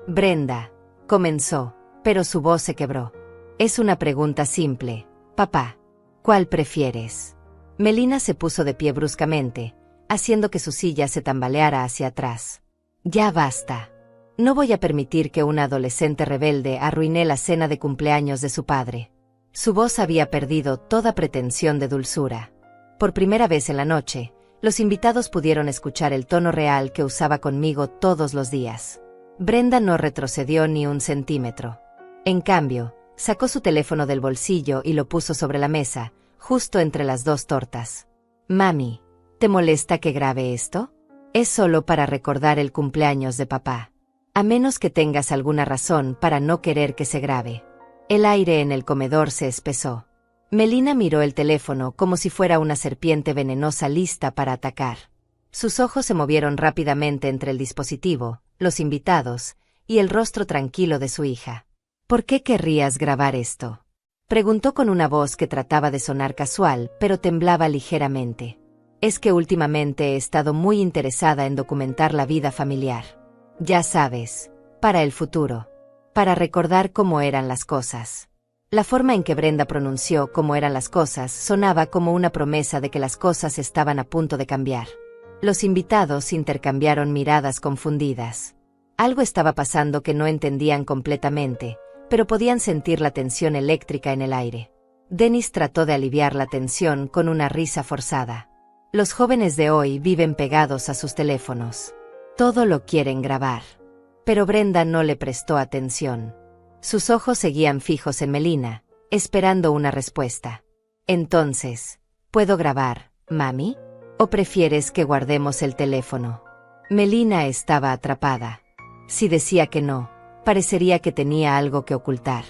Brenda, comenzó, pero su voz se quebró. Es una pregunta simple, papá. ¿Cuál prefieres? Melina se puso de pie bruscamente, haciendo que su silla se tambaleara hacia atrás. Ya basta. No voy a permitir que una adolescente rebelde arruine la cena de cumpleaños de su padre. Su voz había perdido toda pretensión de dulzura. Por primera vez en la noche, los invitados pudieron escuchar el tono real que usaba conmigo todos los días. Brenda no retrocedió ni un centímetro. En cambio, sacó su teléfono del bolsillo y lo puso sobre la mesa, justo entre las dos tortas. Mami, ¿te molesta que grabe esto? Es solo para recordar el cumpleaños de papá. A menos que tengas alguna razón para no querer que se grabe. El aire en el comedor se espesó. Melina miró el teléfono como si fuera una serpiente venenosa lista para atacar. Sus ojos se movieron rápidamente entre el dispositivo, los invitados, y el rostro tranquilo de su hija. ¿Por qué querrías grabar esto? Preguntó con una voz que trataba de sonar casual, pero temblaba ligeramente. Es que últimamente he estado muy interesada en documentar la vida familiar. Ya sabes, para el futuro. Para recordar cómo eran las cosas. La forma en que Brenda pronunció cómo eran las cosas sonaba como una promesa de que las cosas estaban a punto de cambiar. Los invitados intercambiaron miradas confundidas. Algo estaba pasando que no entendían completamente, pero podían sentir la tensión eléctrica en el aire. Dennis trató de aliviar la tensión con una risa forzada. Los jóvenes de hoy viven pegados a sus teléfonos. Todo lo quieren grabar. Pero Brenda no le prestó atención. Sus ojos seguían fijos en Melina, esperando una respuesta. Entonces, ¿puedo grabar, mami? ¿O prefieres que guardemos el teléfono? Melina estaba atrapada. Si decía que no, parecería que tenía algo que ocultar.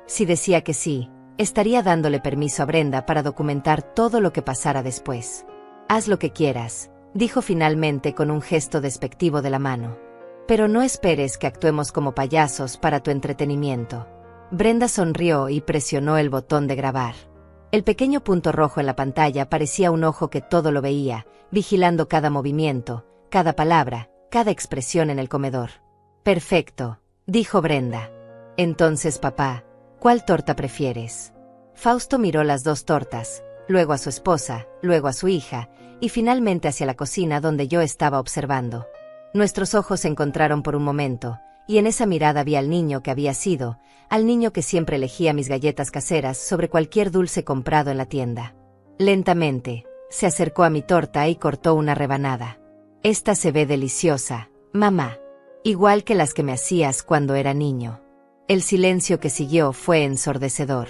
Si decía que sí, estaría dándole permiso a Brenda para documentar todo lo que pasara después. Haz lo que quieras, dijo finalmente con un gesto despectivo de la mano. Pero no esperes que actuemos como payasos para tu entretenimiento. Brenda sonrió y presionó el botón de grabar. El pequeño punto rojo en la pantalla parecía un ojo que todo lo veía, vigilando cada movimiento, cada palabra, cada expresión en el comedor. Perfecto, dijo Brenda. Entonces, papá, ¿cuál torta prefieres? Fausto miró las dos tortas, luego a su esposa, luego a su hija, y finalmente hacia la cocina donde yo estaba observando. Nuestros ojos se encontraron por un momento, y en esa mirada vi al niño que había sido, al niño que siempre elegía mis galletas caseras sobre cualquier dulce comprado en la tienda. Lentamente, se acercó a mi torta y cortó una rebanada. Esta se ve deliciosa, mamá. Igual que las que me hacías cuando era niño. El silencio que siguió fue ensordecedor.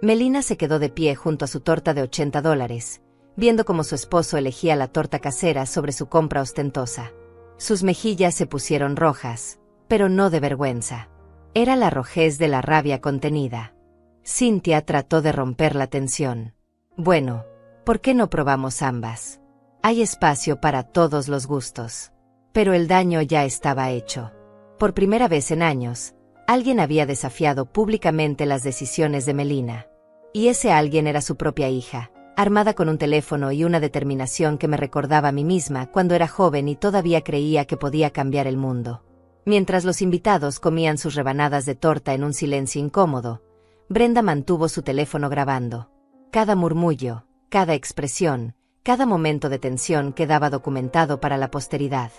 Melina se quedó de pie junto a su torta de $80, viendo cómo su esposo elegía la torta casera sobre su compra ostentosa. Sus mejillas se pusieron rojas, pero no de vergüenza. Era la rojez de la rabia contenida. Cynthia trató de romper la tensión. Bueno, ¿por qué no probamos ambas? Hay espacio para todos los gustos. Pero el daño ya estaba hecho. Por primera vez en años, alguien había desafiado públicamente las decisiones de Melina. Y ese alguien era su propia hija, armada con un teléfono y una determinación que me recordaba a mí misma cuando era joven y todavía creía que podía cambiar el mundo. Mientras los invitados comían sus rebanadas de torta en un silencio incómodo, Brenda mantuvo su teléfono grabando. Cada murmullo, cada expresión, cada momento de tensión quedaba documentado para la posteridad.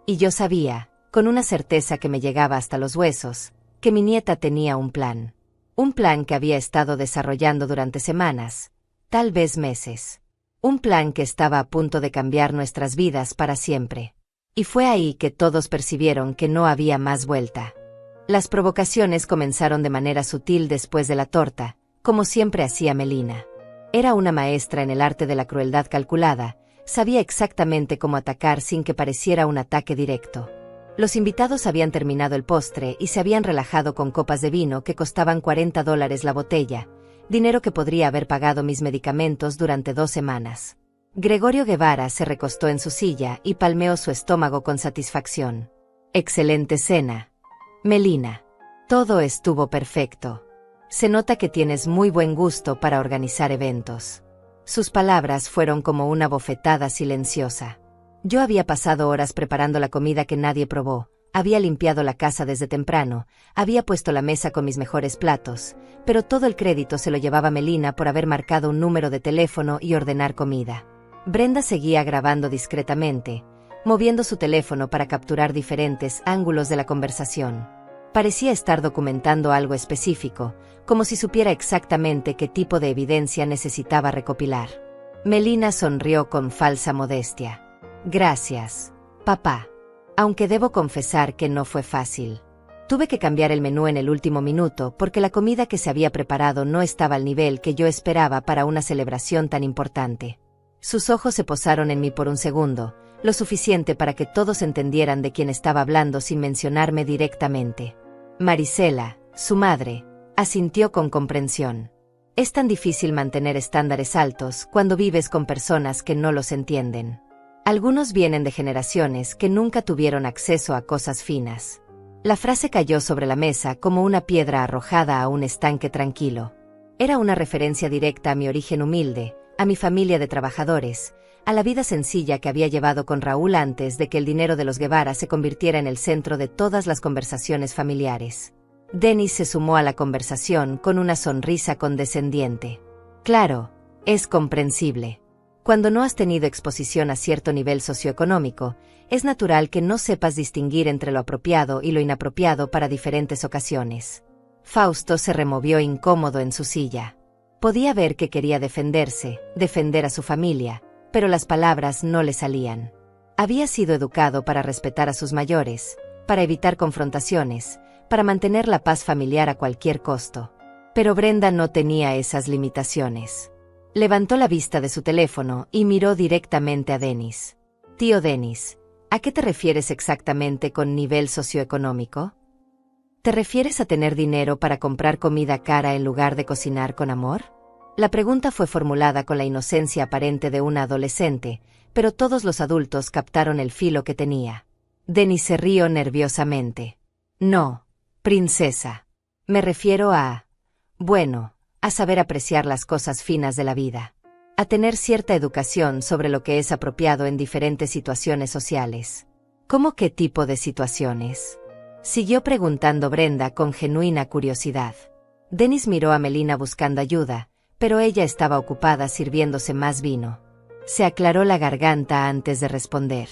Y yo sabía, con una certeza que me llegaba hasta los huesos, que mi nieta tenía un plan. Un plan que había estado desarrollando durante semanas, tal vez meses. Un plan que estaba a punto de cambiar nuestras vidas para siempre. Y fue ahí que todos percibieron que no había más vuelta. Las provocaciones comenzaron de manera sutil después de la torta, como siempre hacía Melina. Era una maestra en el arte de la crueldad calculada, sabía exactamente cómo atacar sin que pareciera un ataque directo. Los invitados habían terminado el postre y se habían relajado con copas de vino que costaban $40 la botella, dinero que podría haber pagado mis medicamentos durante 2 semanas. Gregorio Guevara se recostó en su silla y palmeó su estómago con satisfacción. Excelente cena. Melina. Todo estuvo perfecto. Se nota que tienes muy buen gusto para organizar eventos. Sus palabras fueron como una bofetada silenciosa. Yo había pasado horas preparando la comida que nadie probó, había limpiado la casa desde temprano, había puesto la mesa con mis mejores platos, pero todo el crédito se lo llevaba Melina por haber marcado un número de teléfono y ordenar comida. Brenda seguía grabando discretamente, moviendo su teléfono para capturar diferentes ángulos de la conversación. Parecía estar documentando algo específico, como si supiera exactamente qué tipo de evidencia necesitaba recopilar. Melina sonrió con falsa modestia. Gracias, papá. Aunque debo confesar que no fue fácil. Tuve que cambiar el menú en el último minuto porque la comida que se había preparado no estaba al nivel que yo esperaba para una celebración tan importante. Sus ojos se posaron en mí por un segundo, lo suficiente para que todos entendieran de quién estaba hablando sin mencionarme directamente. Marisela, su madre, asintió con comprensión. Es tan difícil mantener estándares altos cuando vives con personas que no los entienden. Algunos vienen de generaciones que nunca tuvieron acceso a cosas finas. La frase cayó sobre la mesa como una piedra arrojada a un estanque tranquilo. Era una referencia directa a mi origen humilde, a mi familia de trabajadores, a la vida sencilla que había llevado con Raúl antes de que el dinero de los Guevara se convirtiera en el centro de todas las conversaciones familiares. Denis se sumó a la conversación con una sonrisa condescendiente. Claro, es comprensible. Cuando no has tenido exposición a cierto nivel socioeconómico, es natural que no sepas distinguir entre lo apropiado y lo inapropiado para diferentes ocasiones. Fausto se removió incómodo en su silla. Podía ver que quería defenderse, defender a su familia, pero las palabras no le salían. Había sido educado para respetar a sus mayores, para evitar confrontaciones, para mantener la paz familiar a cualquier costo. Pero Brenda no tenía esas limitaciones. Levantó la vista de su teléfono y miró directamente a Denis. Tío Denis, ¿a qué te refieres exactamente con nivel socioeconómico? ¿Te refieres a tener dinero para comprar comida cara en lugar de cocinar con amor? La pregunta fue formulada con la inocencia aparente de una adolescente, pero todos los adultos captaron el filo que tenía. Denis se rió nerviosamente. No, princesa. Me refiero a... bueno, a saber apreciar las cosas finas de la vida. A tener cierta educación sobre lo que es apropiado en diferentes situaciones sociales. ¿Cómo qué tipo de situaciones? Siguió preguntando Brenda con genuina curiosidad. Denis miró a Melina buscando ayuda, pero ella estaba ocupada sirviéndose más vino. Se aclaró la garganta antes de responder.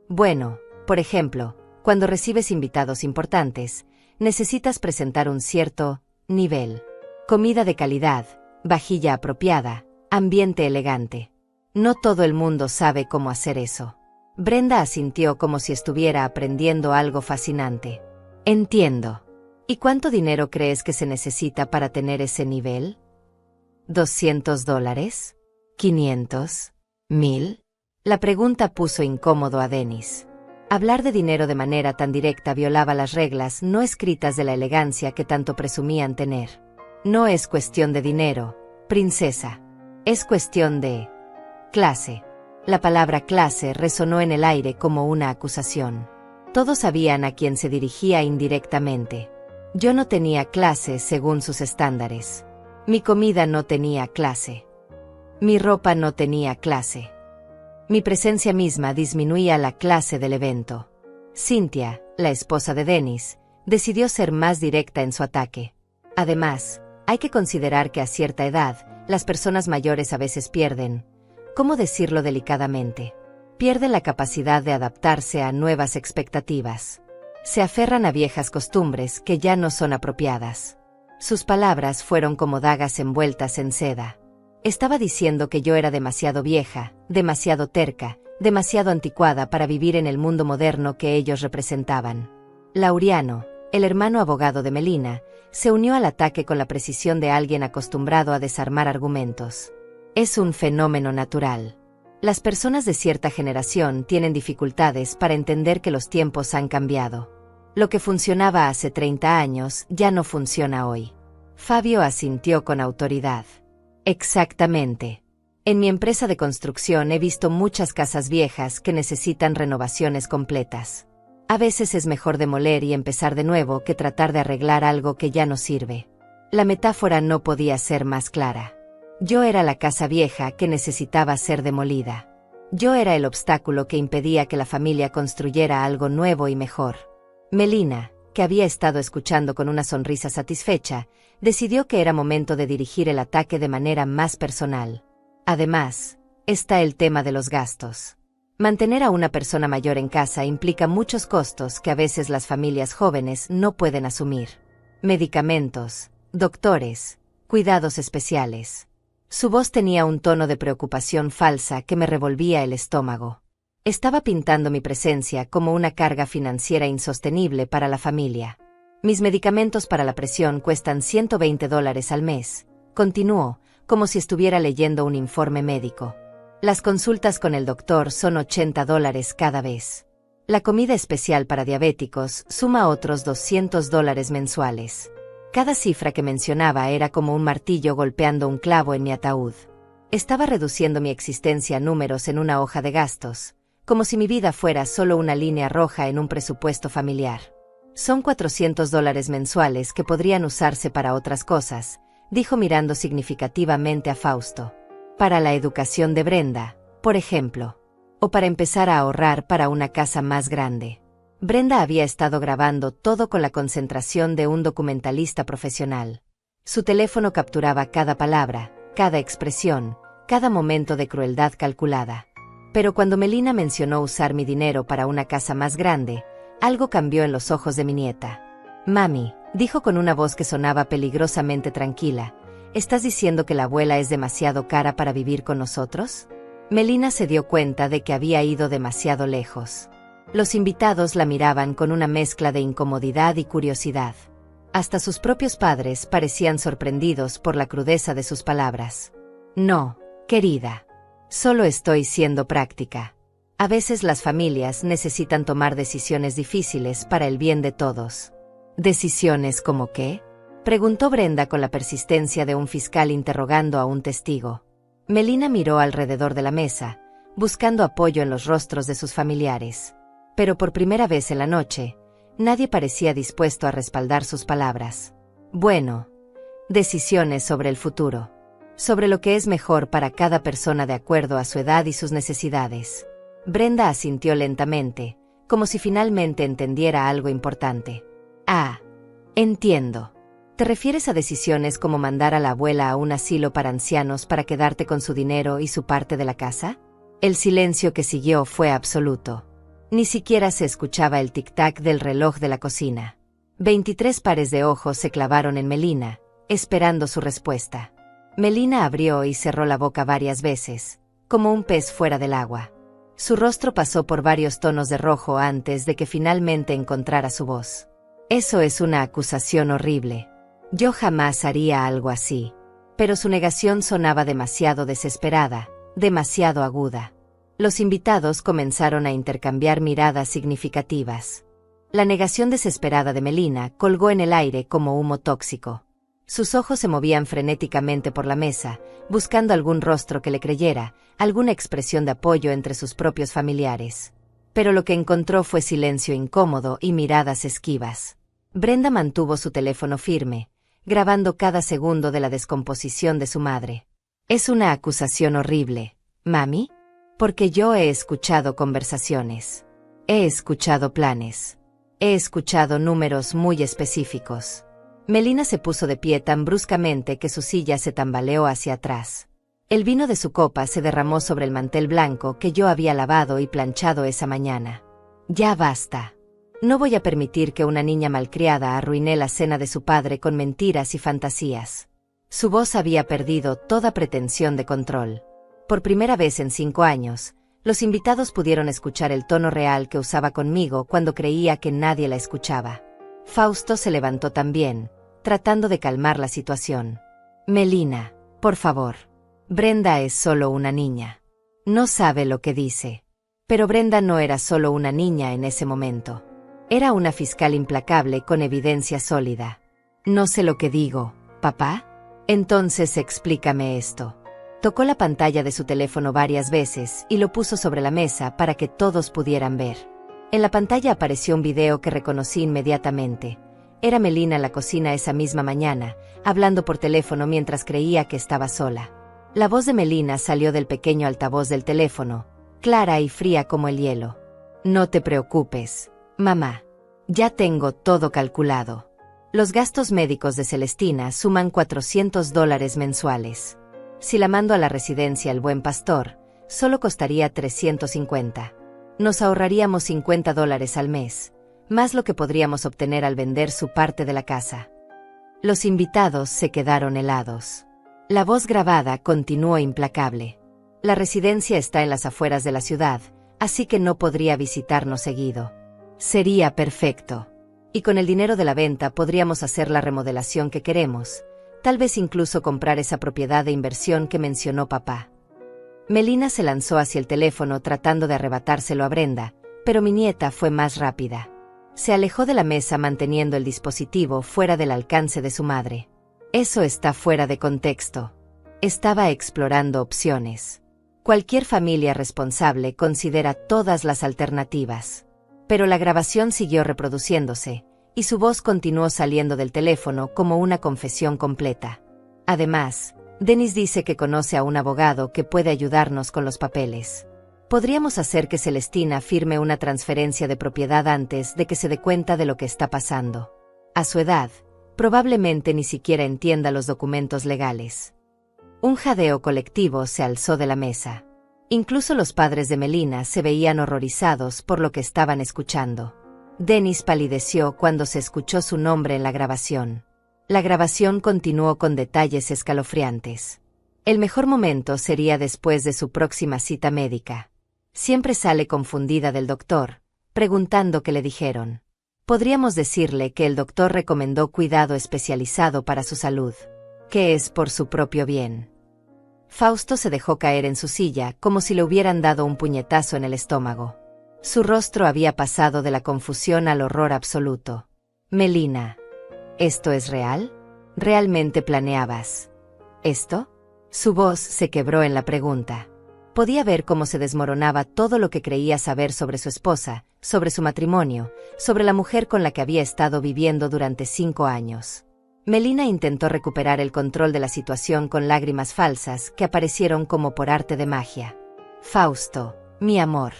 Bueno, por ejemplo, cuando recibes invitados importantes, necesitas presentar un cierto nivel. Comida de calidad, vajilla apropiada, ambiente elegante. No todo el mundo sabe cómo hacer eso. Brenda asintió como si estuviera aprendiendo algo fascinante. Entiendo. ¿Y cuánto dinero crees que se necesita para tener ese nivel? ¿$200? ¿500? ¿1000? La pregunta puso incómodo a Denis. Hablar de dinero de manera tan directa violaba las reglas no escritas de la elegancia que tanto presumían tener. No es cuestión de dinero, princesa. Es cuestión de... clase. La palabra clase resonó en el aire como una acusación. Todos sabían a quién se dirigía indirectamente. Yo no tenía clase según sus estándares. Mi comida no tenía clase. Mi ropa no tenía clase. Mi presencia misma disminuía la clase del evento. Cynthia, la esposa de Denis, decidió ser más directa en su ataque. Además, hay que considerar que a cierta edad, las personas mayores a veces pierden, ¿cómo decirlo delicadamente? Pierden la capacidad de adaptarse a nuevas expectativas. Se aferran a viejas costumbres que ya no son apropiadas. Sus palabras fueron como dagas envueltas en seda. Estaba diciendo que yo era demasiado vieja, demasiado terca, demasiado anticuada para vivir en el mundo moderno que ellos representaban. Laureano, el hermano abogado de Melina, se unió al ataque con la precisión de alguien acostumbrado a desarmar argumentos. Es un fenómeno natural. Las personas de cierta generación tienen dificultades para entender que los tiempos han cambiado. Lo que funcionaba hace 30 años ya no funciona hoy. Fabio asintió con autoridad. Exactamente. En mi empresa de construcción he visto muchas casas viejas que necesitan renovaciones completas. A veces es mejor demoler y empezar de nuevo que tratar de arreglar algo que ya no sirve. La metáfora no podía ser más clara. Yo era la casa vieja que necesitaba ser demolida. Yo era el obstáculo que impedía que la familia construyera algo nuevo y mejor. Melina, que había estado escuchando con una sonrisa satisfecha, decidió que era momento de dirigir el ataque de manera más personal. Además, está el tema de los gastos. Mantener a una persona mayor en casa implica muchos costos que a veces las familias jóvenes no pueden asumir. Medicamentos, doctores, cuidados especiales. Su voz tenía un tono de preocupación falsa que me revolvía el estómago. Estaba pintando mi presencia como una carga financiera insostenible para la familia. Mis medicamentos para la presión cuestan $120 al mes, continuó, como si estuviera leyendo un informe médico. Las consultas con el doctor son $80 cada vez. La comida especial para diabéticos suma otros $200 mensuales. Cada cifra que mencionaba era como un martillo golpeando un clavo en mi ataúd. Estaba reduciendo mi existencia a números en una hoja de gastos, como si mi vida fuera solo una línea roja en un presupuesto familiar. Son $400 mensuales que podrían usarse para otras cosas, dijo mirando significativamente a Fausto. Para la educación de Brenda, por ejemplo. O para empezar a ahorrar para una casa más grande. Brenda había estado grabando todo con la concentración de un documentalista profesional. Su teléfono capturaba cada palabra, cada expresión, cada momento de crueldad calculada. Pero cuando Melina mencionó usar mi dinero para una casa más grande, algo cambió en los ojos de mi nieta. Mami, dijo con una voz que sonaba peligrosamente tranquila, ¿estás diciendo que la abuela es demasiado cara para vivir con nosotros? Melina se dio cuenta de que había ido demasiado lejos. Los invitados la miraban con una mezcla de incomodidad y curiosidad. Hasta sus propios padres parecían sorprendidos por la crudeza de sus palabras. No, querida. Solo estoy siendo práctica. A veces las familias necesitan tomar decisiones difíciles para el bien de todos. ¿Decisiones como qué? Preguntó Brenda con la persistencia de un fiscal interrogando a un testigo. Melina miró alrededor de la mesa, buscando apoyo en los rostros de sus familiares. Pero por primera vez en la noche, nadie parecía dispuesto a respaldar sus palabras. Bueno, decisiones sobre el futuro. Sobre lo que es mejor para cada persona de acuerdo a su edad y sus necesidades. Brenda asintió lentamente, como si finalmente entendiera algo importante. Ah, entiendo. ¿Te refieres a decisiones como mandar a la abuela a un asilo para ancianos para quedarte con su dinero y su parte de la casa? El silencio que siguió fue absoluto. Ni siquiera se escuchaba el tic-tac del reloj de la cocina. 23 pares de ojos se clavaron en Melina, esperando su respuesta. Melina abrió y cerró la boca varias veces, como un pez fuera del agua. Su rostro pasó por varios tonos de rojo antes de que finalmente encontrara su voz. Eso es una acusación horrible. Yo jamás haría algo así. Pero su negación sonaba demasiado desesperada, demasiado aguda. Los invitados comenzaron a intercambiar miradas significativas. La negación desesperada de Melina colgó en el aire como humo tóxico. Sus ojos se movían frenéticamente por la mesa, buscando algún rostro que le creyera, alguna expresión de apoyo entre sus propios familiares. Pero lo que encontró fue silencio incómodo y miradas esquivas. Brenda mantuvo su teléfono firme, grabando cada segundo de la descomposición de su madre. Es una acusación horrible, ¿mami? Porque yo he escuchado conversaciones. He escuchado planes. He escuchado números muy específicos. Melina se puso de pie tan bruscamente que su silla se tambaleó hacia atrás. El vino de su copa se derramó sobre el mantel blanco que yo había lavado y planchado esa mañana. Ya basta. No voy a permitir que una niña malcriada arruine la cena de su padre con mentiras y fantasías. Su voz había perdido toda pretensión de control. Por primera vez en 5 años, los invitados pudieron escuchar el tono real que usaba conmigo cuando creía que nadie la escuchaba. Fausto se levantó también, tratando de calmar la situación. Melina, por favor. Brenda es solo una niña. No sabe lo que dice. Pero Brenda no era solo una niña en ese momento. Era una fiscal implacable con evidencia sólida. No sé lo que digo, ¿Papá? Entonces explícame esto. Tocó la pantalla de su teléfono varias veces y lo puso sobre la mesa para que todos pudieran ver. En la pantalla apareció un video que reconocí inmediatamente. Era Melina en la cocina esa misma mañana, hablando por teléfono mientras creía que estaba sola. La voz de Melina salió del pequeño altavoz del teléfono, clara y fría como el hielo. No te preocupes, mamá. Ya tengo todo calculado. Los gastos médicos de Celestina suman $400 mensuales. Si la mando a la residencia El Buen Pastor, solo costaría $350. Nos ahorraríamos $50 al mes, más lo que podríamos obtener al vender su parte de la casa. Los invitados se quedaron helados. La voz grabada continuó implacable. La residencia está en las afueras de la ciudad, así que no podría visitarnos seguido. Sería perfecto. Y con el dinero de la venta podríamos hacer la remodelación que queremos, tal vez incluso comprar esa propiedad de inversión que mencionó papá. Melina se lanzó hacia el teléfono tratando de arrebatárselo a Brenda, pero mi nieta fue más rápida. Se alejó de la mesa manteniendo el dispositivo fuera del alcance de su madre. Eso está fuera de contexto. Estaba explorando opciones. Cualquier familia responsable considera todas las alternativas. Pero la grabación siguió reproduciéndose, y su voz continuó saliendo del teléfono como una confesión completa. Además, Dennis dice que conoce a un abogado que puede ayudarnos con los papeles. Podríamos hacer que Celestina firme una transferencia de propiedad antes de que se dé cuenta de lo que está pasando. A su edad, probablemente ni siquiera entienda los documentos legales. Un jadeo colectivo se alzó de la mesa. Incluso los padres de Melina se veían horrorizados por lo que estaban escuchando. Dennis palideció cuando se escuchó su nombre en la grabación. La grabación continuó con detalles escalofriantes. El mejor momento sería después de su próxima cita médica. Siempre sale confundida del doctor, preguntando qué le dijeron. Podríamos decirle que el doctor recomendó cuidado especializado para su salud, que es por su propio bien. Fausto se dejó caer en su silla como si le hubieran dado un puñetazo en el estómago. Su rostro había pasado de la confusión al horror absoluto. Melina, ¿esto es real? ¿Realmente planeabas esto? Su voz se quebró en la pregunta. Podía ver cómo se desmoronaba todo lo que creía saber sobre su esposa, sobre su matrimonio, sobre la mujer con la que había estado viviendo durante 5 años. Melina intentó recuperar el control de la situación con lágrimas falsas que aparecieron como por arte de magia. Fausto, mi amor.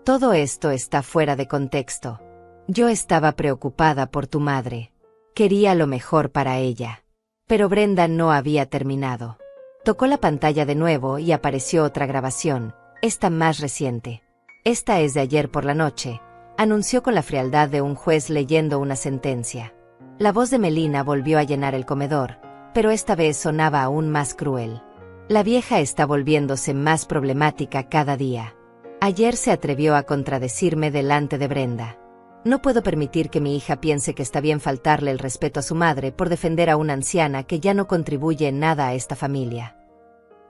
Todo esto está fuera de contexto. Yo estaba preocupada por tu madre. Quería lo mejor para ella. Pero Brenda no había terminado. Tocó la pantalla de nuevo y apareció otra grabación, esta más reciente. Esta es de ayer por la noche, anunció con la frialdad de un juez leyendo una sentencia. La voz de Melina volvió a llenar el comedor, pero esta vez sonaba aún más cruel. La vieja está volviéndose más problemática cada día. Ayer se atrevió a contradecirme delante de Brenda. No puedo permitir que mi hija piense que está bien faltarle el respeto a su madre por defender a una anciana que ya no contribuye en nada a esta familia.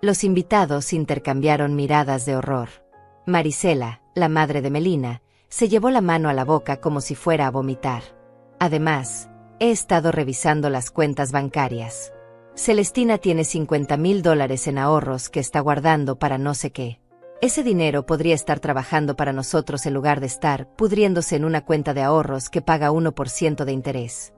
Los invitados intercambiaron miradas de horror. Marisela, la madre de Melina, se llevó la mano a la boca como si fuera a vomitar. Además, he estado revisando las cuentas bancarias. Celestina tiene $50,000 en ahorros que está guardando para no sé qué. Ese dinero podría estar trabajando para nosotros en lugar de estar pudriéndose en una cuenta de ahorros que paga 1% de interés.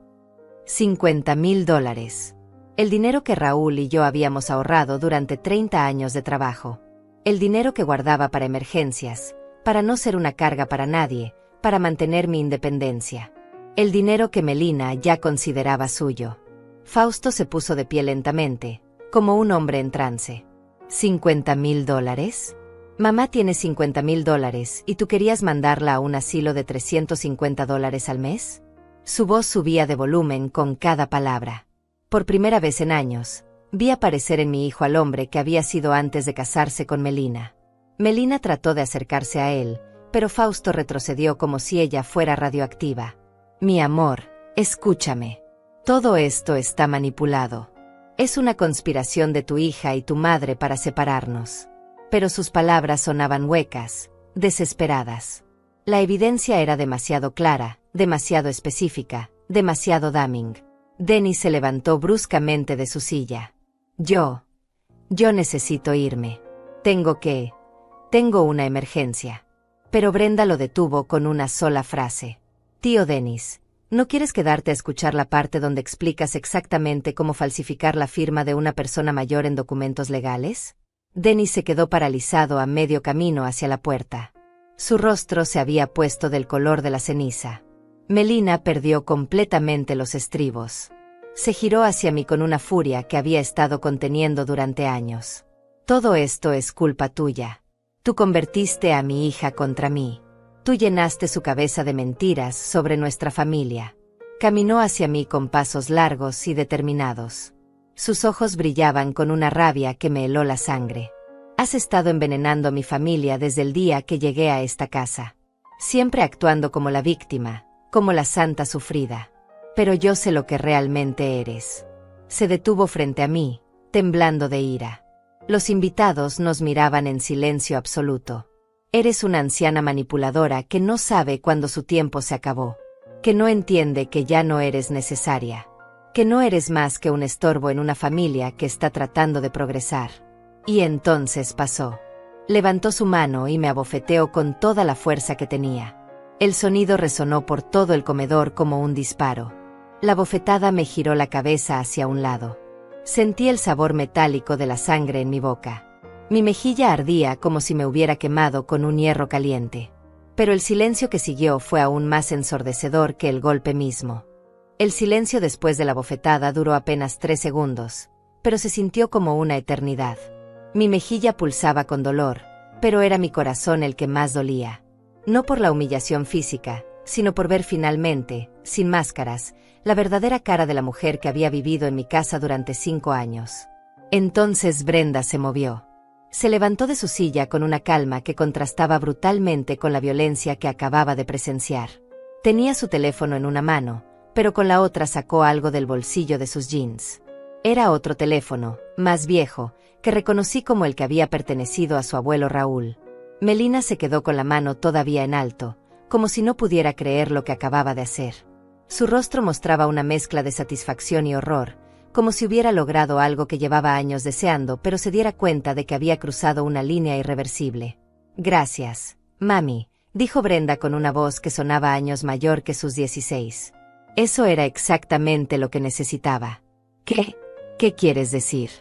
$50,000. El dinero que Raúl y yo habíamos ahorrado durante 30 años de trabajo. El dinero que guardaba para emergencias, para no ser una carga para nadie, para mantener mi independencia. El dinero que Melina ya consideraba suyo. Fausto se puso de pie lentamente, como un hombre en trance. ¿$50,000? Mamá tiene $50,000 y tú querías mandarla a un asilo de $350 al mes. Su voz subía de volumen con cada palabra. Por primera vez en años, vi aparecer en mi hijo al hombre que había sido antes de casarse con Melina. Melina trató de acercarse a él, pero Fausto retrocedió como si ella fuera radioactiva. Mi amor, escúchame. Todo esto está manipulado. Es una conspiración de tu hija y tu madre para separarnos. Pero sus palabras sonaban huecas, desesperadas. La evidencia era demasiado clara, demasiado específica, demasiado damning. Denis se levantó bruscamente de su silla. Yo necesito irme. Tengo una emergencia. Pero Brenda lo detuvo con una sola frase. Tío Denis, ¿no quieres quedarte a escuchar la parte donde explicas exactamente cómo falsificar la firma de una persona mayor en documentos legales? Denis se quedó paralizado a medio camino hacia la puerta. Su rostro se había puesto del color de la ceniza. Melina perdió completamente los estribos. Se giró hacia mí con una furia que había estado conteniendo durante años. Todo esto es culpa tuya. Tú convertiste a mi hija contra mí. Tú llenaste su cabeza de mentiras sobre nuestra familia. Caminó hacia mí con pasos largos y determinados. Sus ojos brillaban con una rabia que me heló la sangre. Has estado envenenando a mi familia desde el día que llegué a esta casa. Siempre actuando como la víctima, como la santa sufrida. Pero yo sé lo que realmente eres. Se detuvo frente a mí, temblando de ira. Los invitados nos miraban en silencio absoluto. Eres una anciana manipuladora que no sabe cuándo su tiempo se acabó. Que no entiende que ya no eres necesaria. Que no eres más que un estorbo en una familia que está tratando de progresar. Y entonces pasó. Levantó su mano y me abofeteó con toda la fuerza que tenía. El sonido resonó por todo el comedor como un disparo. La bofetada me giró la cabeza hacia un lado. Sentí el sabor metálico de la sangre en mi boca. Mi mejilla ardía como si me hubiera quemado con un hierro caliente. Pero el silencio que siguió fue aún más ensordecedor que el golpe mismo. El silencio después de la bofetada duró apenas 3 segundos, pero se sintió como una eternidad. Mi mejilla pulsaba con dolor, pero era mi corazón el que más dolía. No por la humillación física, sino por ver finalmente, sin máscaras, la verdadera cara de la mujer que había vivido en mi casa durante 5 años. Entonces Brenda se movió. Se levantó de su silla con una calma que contrastaba brutalmente con la violencia que acababa de presenciar. Tenía su teléfono en una mano, pero con la otra sacó algo del bolsillo de sus jeans. Era otro teléfono, más viejo, que reconocí como el que había pertenecido a su abuelo Raúl. Melina se quedó con la mano todavía en alto, como si no pudiera creer lo que acababa de hacer. Su rostro mostraba una mezcla de satisfacción y horror, como si hubiera logrado algo que llevaba años deseando, pero se diera cuenta de que había cruzado una línea irreversible. Gracias, mami, dijo Brenda con una voz que sonaba años mayor que sus 16. Eso era exactamente lo que necesitaba. ¿Qué quieres decir?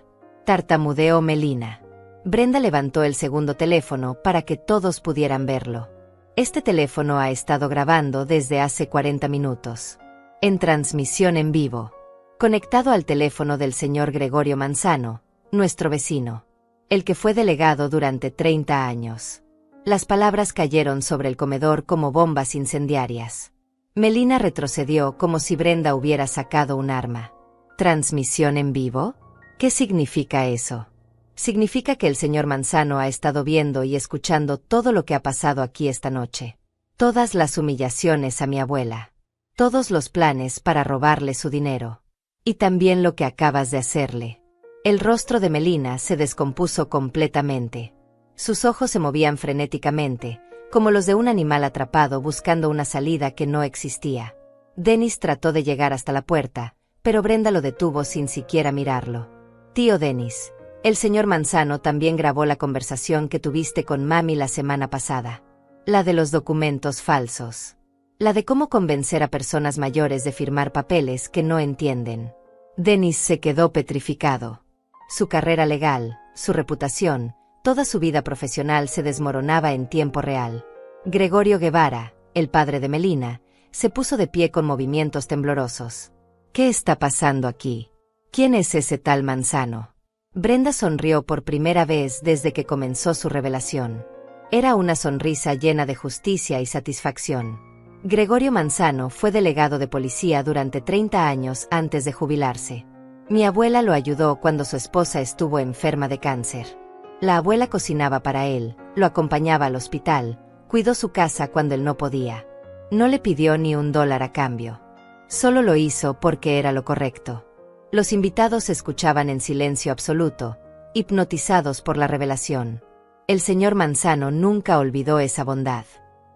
Tartamudeó Melina. Brenda levantó el segundo teléfono para que todos pudieran verlo. Este teléfono ha estado grabando desde hace 40 minutos. En transmisión en vivo. Conectado al teléfono del señor Gregorio Manzano, nuestro vecino. El que fue delegado durante 30 años. Las palabras cayeron sobre el comedor como bombas incendiarias. Melina retrocedió como si Brenda hubiera sacado un arma. ¿Transmisión en vivo? ¿Qué significa eso? Significa que el señor Manzano ha estado viendo y escuchando todo lo que ha pasado aquí esta noche. Todas las humillaciones a mi abuela. Todos los planes para robarle su dinero. Y también lo que acabas de hacerle. El rostro de Melina se descompuso completamente. Sus ojos se movían frenéticamente, como los de un animal atrapado buscando una salida que no existía. Denis trató de llegar hasta la puerta, pero Brenda lo detuvo sin siquiera mirarlo. Tío Denis. El señor Manzano también grabó la conversación que tuviste con mami la semana pasada. La de los documentos falsos. La de cómo convencer a personas mayores de firmar papeles que no entienden. Denis se quedó petrificado. Su carrera legal, su reputación, toda su vida profesional se desmoronaba en tiempo real. Gregorio Guevara, el padre de Melina, se puso de pie con movimientos temblorosos. ¿Qué está pasando aquí? ¿Quién es ese tal Manzano? Brenda sonrió por primera vez desde que comenzó su revelación. Era una sonrisa llena de justicia y satisfacción. Gregorio Manzano fue delegado de policía durante 30 años antes de jubilarse. Mi abuela lo ayudó cuando su esposa estuvo enferma de cáncer. La abuela cocinaba para él, lo acompañaba al hospital, cuidó su casa cuando él no podía. No le pidió ni $1 a cambio. Solo lo hizo porque era lo correcto. Los invitados escuchaban en silencio absoluto, hipnotizados por la revelación. El señor Manzano nunca olvidó esa bondad.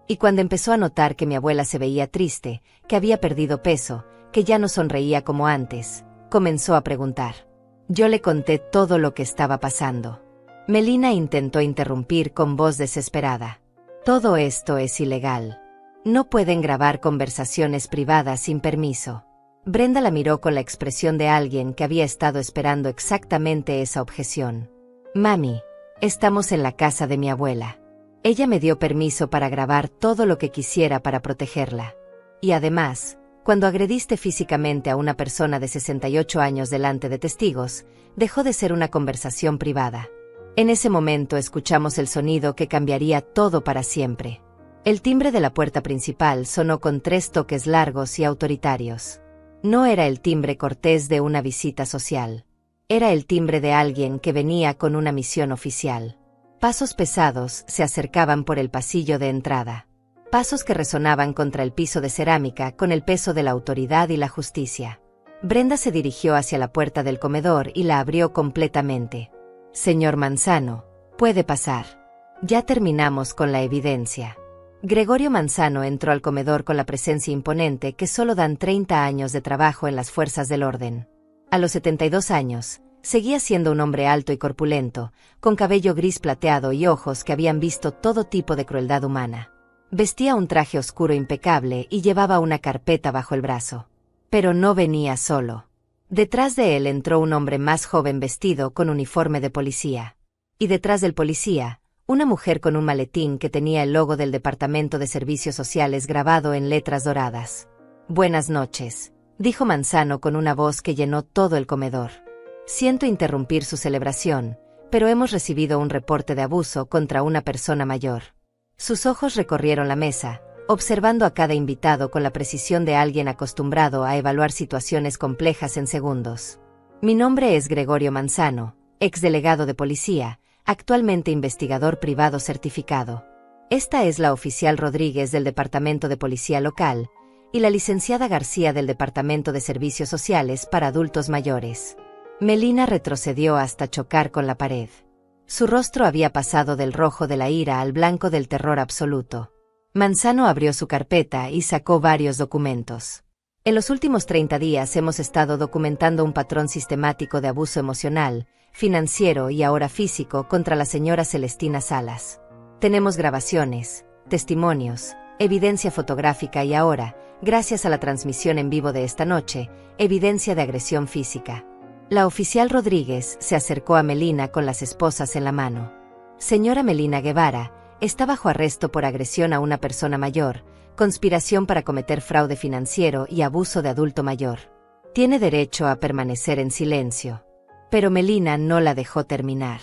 Y cuando empezó a notar que mi abuela se veía triste, que había perdido peso, que ya no sonreía como antes, comenzó a preguntar. Yo le conté todo lo que estaba pasando. Melina intentó interrumpir con voz desesperada. Todo esto es ilegal. No pueden grabar conversaciones privadas sin permiso. Brenda la miró con la expresión de alguien que había estado esperando exactamente esa objeción. Mami, estamos en la casa de mi abuela. Ella me dio permiso para grabar todo lo que quisiera para protegerla. Y además, cuando agrediste físicamente a una persona de 68 años delante de testigos, dejó de ser una conversación privada. En ese momento escuchamos el sonido que cambiaría todo para siempre. El timbre de la puerta principal sonó con 3 toques largos y autoritarios. No era el timbre cortés de una visita social. Era el timbre de alguien que venía con una misión oficial. Pasos pesados se acercaban por el pasillo de entrada. Pasos que resonaban contra el piso de cerámica con el peso de la autoridad y la justicia. Brenda se dirigió hacia la puerta del comedor y la abrió completamente. Señor Manzano, puede pasar. Ya terminamos con la evidencia. Gregorio Manzano entró al comedor con la presencia imponente que solo dan 30 años de trabajo en las fuerzas del orden. A los 72 años, seguía siendo un hombre alto y corpulento, con cabello gris plateado y ojos que habían visto todo tipo de crueldad humana. Vestía un traje oscuro impecable y llevaba una carpeta bajo el brazo. Pero no venía solo. Detrás de él entró un hombre más joven vestido con uniforme de policía. Y detrás del policía, una mujer con un maletín que tenía el logo del Departamento de Servicios Sociales grabado en letras doradas. Buenas noches, dijo Manzano con una voz que llenó todo el comedor. Siento interrumpir su celebración, pero hemos recibido un reporte de abuso contra una persona mayor. Sus ojos recorrieron la mesa, observando a cada invitado con la precisión de alguien acostumbrado a evaluar situaciones complejas en segundos. Mi nombre es Gregorio Manzano, exdelegado de policía, actualmente investigador privado certificado. Esta es la oficial Rodríguez del Departamento de Policía Local y la licenciada García del Departamento de Servicios Sociales para Adultos Mayores. Melina retrocedió hasta chocar con la pared. Su rostro había pasado del rojo de la ira al blanco del terror absoluto. Manzano abrió su carpeta y sacó varios documentos. En los últimos 30 días hemos estado documentando un patrón sistemático de abuso emocional, financiero y ahora físico contra la señora Celestina Salas. Tenemos grabaciones, testimonios, evidencia fotográfica y ahora, gracias a la transmisión en vivo de esta noche, evidencia de agresión física. La oficial Rodríguez se acercó a Melina con las esposas en la mano. Señora Melina Guevara, está bajo arresto por agresión a una persona mayor, conspiración para cometer fraude financiero y abuso de adulto mayor. Tiene derecho a permanecer en silencio. Pero Melina no la dejó terminar.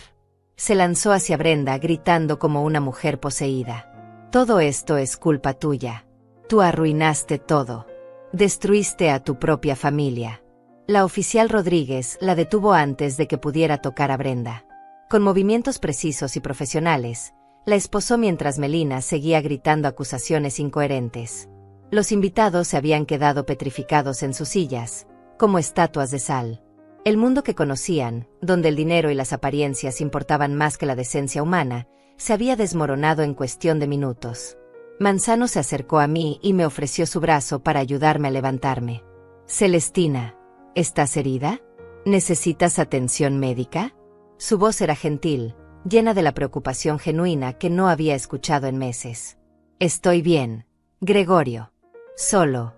Se lanzó hacia Brenda gritando como una mujer poseída. Todo esto es culpa tuya. Tú arruinaste todo. Destruiste a tu propia familia. La oficial Rodríguez la detuvo antes de que pudiera tocar a Brenda. Con movimientos precisos y profesionales, la esposó mientras Melina seguía gritando acusaciones incoherentes. Los invitados se habían quedado petrificados en sus sillas, como estatuas de sal. El mundo que conocían, donde el dinero y las apariencias importaban más que la decencia humana, se había desmoronado en cuestión de minutos. Manzano se acercó a mí y me ofreció su brazo para ayudarme a levantarme. Celestina, ¿estás herida? ¿Necesitas atención médica? Su voz era gentil, llena de la preocupación genuina que no había escuchado en meses. Estoy bien, Gregorio. Solo.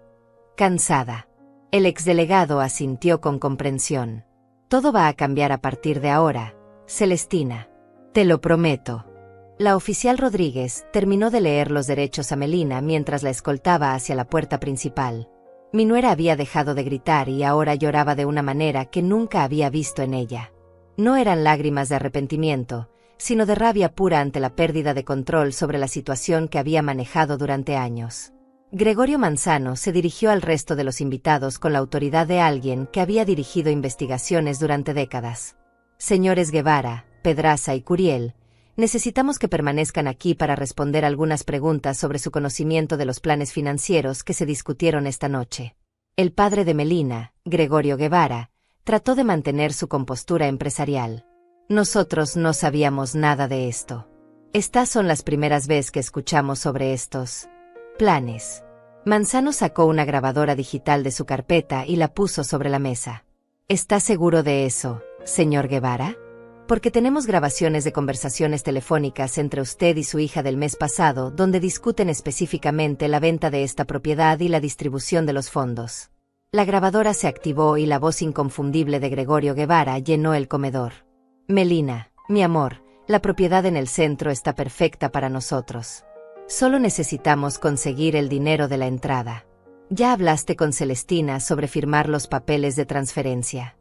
Cansada. El exdelegado asintió con comprensión. Todo va a cambiar a partir de ahora, Celestina. Te lo prometo. La oficial Rodríguez terminó de leer los derechos a Melina mientras la escoltaba hacia la puerta principal. Mi nuera había dejado de gritar y ahora lloraba de una manera que nunca había visto en ella. No eran lágrimas de arrepentimiento, sino de rabia pura ante la pérdida de control sobre la situación que había manejado durante años. Gregorio Manzano se dirigió al resto de los invitados con la autoridad de alguien que había dirigido investigaciones durante décadas. Señores Guevara, Pedraza y Curiel, necesitamos que permanezcan aquí para responder algunas preguntas sobre su conocimiento de los planes financieros que se discutieron esta noche. El padre de Melina, Gregorio Guevara, trató de mantener su compostura empresarial. Nosotros no sabíamos nada de esto. Estas son las primeras veces que escuchamos sobre estos planes. Manzano sacó una grabadora digital de su carpeta y la puso sobre la mesa. ¿Está seguro de eso, señor Guevara? Porque tenemos grabaciones de conversaciones telefónicas entre usted y su hija del mes pasado donde discuten específicamente la venta de esta propiedad y la distribución de los fondos. La grabadora se activó y la voz inconfundible de Gregorio Guevara llenó el comedor. Melina, mi amor, la propiedad en el centro está perfecta para nosotros. Solo necesitamos conseguir el dinero de la entrada. Ya hablaste con Celestina sobre firmar los papeles de transferencia.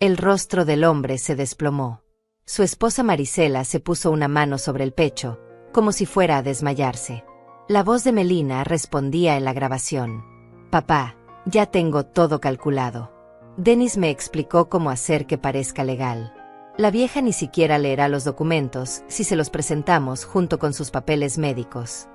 El rostro del hombre se desplomó. Su esposa Marisela se puso una mano sobre el pecho, como si fuera a desmayarse. La voz de Melina respondía en la grabación. Papá, ya tengo todo calculado. Denis me explicó cómo hacer que parezca legal. La vieja ni siquiera leerá los documentos si se los presentamos junto con sus papeles médicos.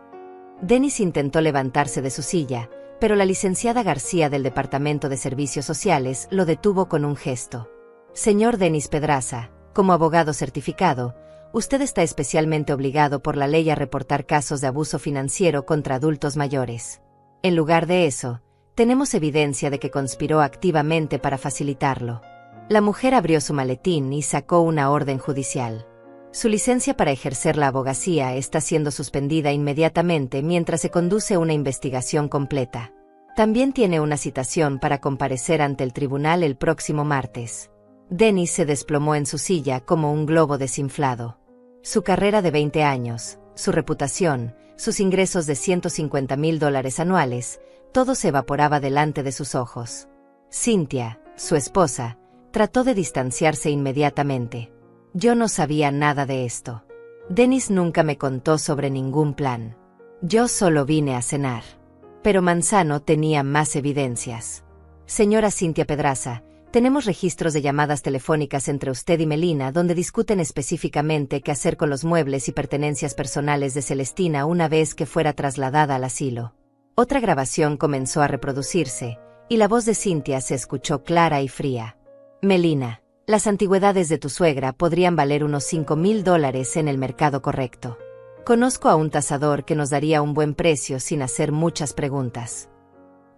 Denis intentó levantarse de su silla, pero la licenciada García del Departamento de Servicios Sociales lo detuvo con un gesto. Señor Denis Pedraza, como abogado certificado, usted está especialmente obligado por la ley a reportar casos de abuso financiero contra adultos mayores. En lugar de eso, tenemos evidencia de que conspiró activamente para facilitarlo. La mujer abrió su maletín y sacó una orden judicial. Su licencia para ejercer la abogacía está siendo suspendida inmediatamente mientras se conduce una investigación completa. También tiene una citación para comparecer ante el tribunal el próximo martes. Denis se desplomó en su silla como un globo desinflado. Su carrera de 20 años, su reputación, sus ingresos de $150,000 anuales, todo se evaporaba delante de sus ojos. Cynthia, su esposa, trató de distanciarse inmediatamente. Yo no sabía nada de esto. Denis nunca me contó sobre ningún plan. Yo solo vine a cenar. Pero Manzano tenía más evidencias. Señora Cynthia Pedraza, tenemos registros de llamadas telefónicas entre usted y Melina donde discuten específicamente qué hacer con los muebles y pertenencias personales de Celestina una vez que fuera trasladada al asilo. Otra grabación comenzó a reproducirse, y la voz de Cynthia se escuchó clara y fría. Melina, las antigüedades de tu suegra podrían valer unos $5,000 en el mercado correcto. Conozco a un tasador que nos daría un buen precio sin hacer muchas preguntas.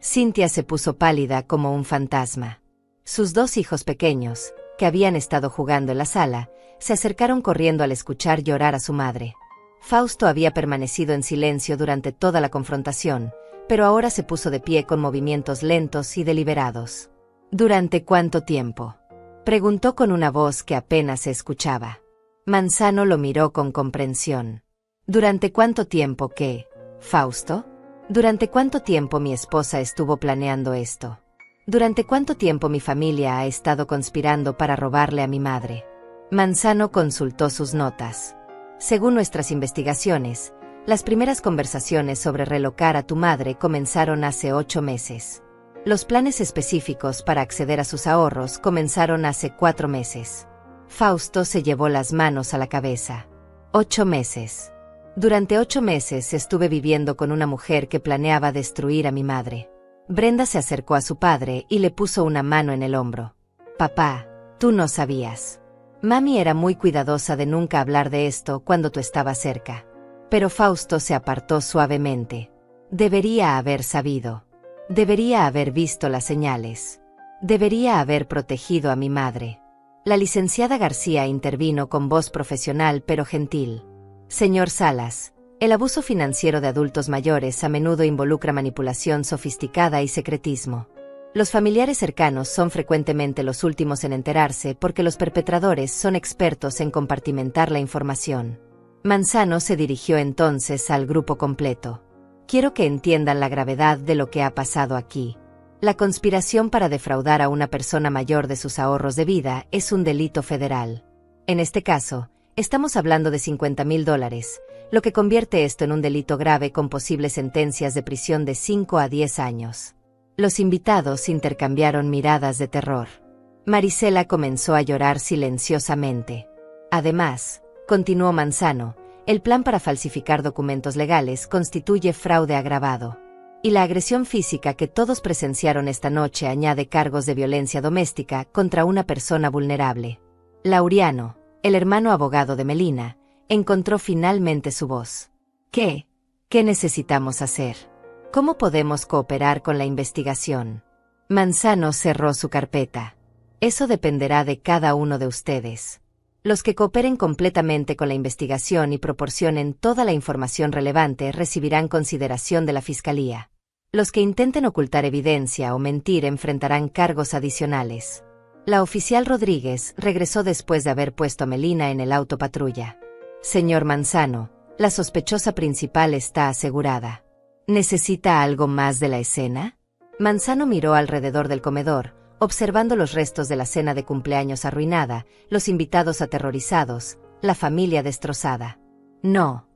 Cynthia se puso pálida como un fantasma. Sus 2 hijos pequeños, que habían estado jugando en la sala, se acercaron corriendo al escuchar llorar a su madre. Fausto había permanecido en silencio durante toda la confrontación, pero ahora se puso de pie con movimientos lentos y deliberados. ¿Durante cuánto tiempo?, preguntó con una voz que apenas se escuchaba. Manzano lo miró con comprensión. ¿Durante cuánto tiempo qué, Fausto? ¿Durante cuánto tiempo mi esposa estuvo planeando esto? ¿Durante cuánto tiempo mi familia ha estado conspirando para robarle a mi madre? Manzano consultó sus notas. Según nuestras investigaciones, las primeras conversaciones sobre relocar a tu madre comenzaron hace 8 meses. Los planes específicos para acceder a sus ahorros comenzaron hace 4 meses. Fausto se llevó las manos a la cabeza. 8 meses. Durante 8 meses estuve viviendo con una mujer que planeaba destruir a mi madre. Brenda se acercó a su padre y le puso una mano en el hombro. Papá, tú no sabías. Mami era muy cuidadosa de nunca hablar de esto cuando tú estabas cerca. Pero Fausto se apartó suavemente. Debería haber sabido. Debería haber visto las señales. Debería haber protegido a mi madre. La licenciada García intervino con voz profesional pero gentil. Señor Salas, el abuso financiero de adultos mayores a menudo involucra manipulación sofisticada y secretismo. Los familiares cercanos son frecuentemente los últimos en enterarse porque los perpetradores son expertos en compartimentar la información. Manzano se dirigió entonces al grupo completo. Quiero que entiendan la gravedad de lo que ha pasado aquí. La conspiración para defraudar a una persona mayor de sus ahorros de vida es un delito federal. En este caso, estamos hablando de $50,000, lo que convierte esto en un delito grave con posibles sentencias de prisión de 5 a 10 años. Los invitados intercambiaron miradas de terror. Marisela comenzó a llorar silenciosamente. Además, continuó Manzano, el plan para falsificar documentos legales constituye fraude agravado. Y la agresión física que todos presenciaron esta noche añade cargos de violencia doméstica contra una persona vulnerable. Laureano, el hermano abogado de Melina, encontró finalmente su voz. ¿Qué necesitamos hacer? ¿Cómo podemos cooperar con la investigación? Manzano cerró su carpeta. Eso dependerá de cada uno de ustedes. Los que cooperen completamente con la investigación y proporcionen toda la información relevante recibirán consideración de la Fiscalía. Los que intenten ocultar evidencia o mentir enfrentarán cargos adicionales. La oficial Rodríguez regresó después de haber puesto a Melina en el auto patrulla. Señor Manzano, la sospechosa principal está asegurada. ¿Necesita algo más de la escena? Manzano miró alrededor del comedor, observando los restos de la cena de cumpleaños arruinada, los invitados aterrorizados, la familia destrozada. No,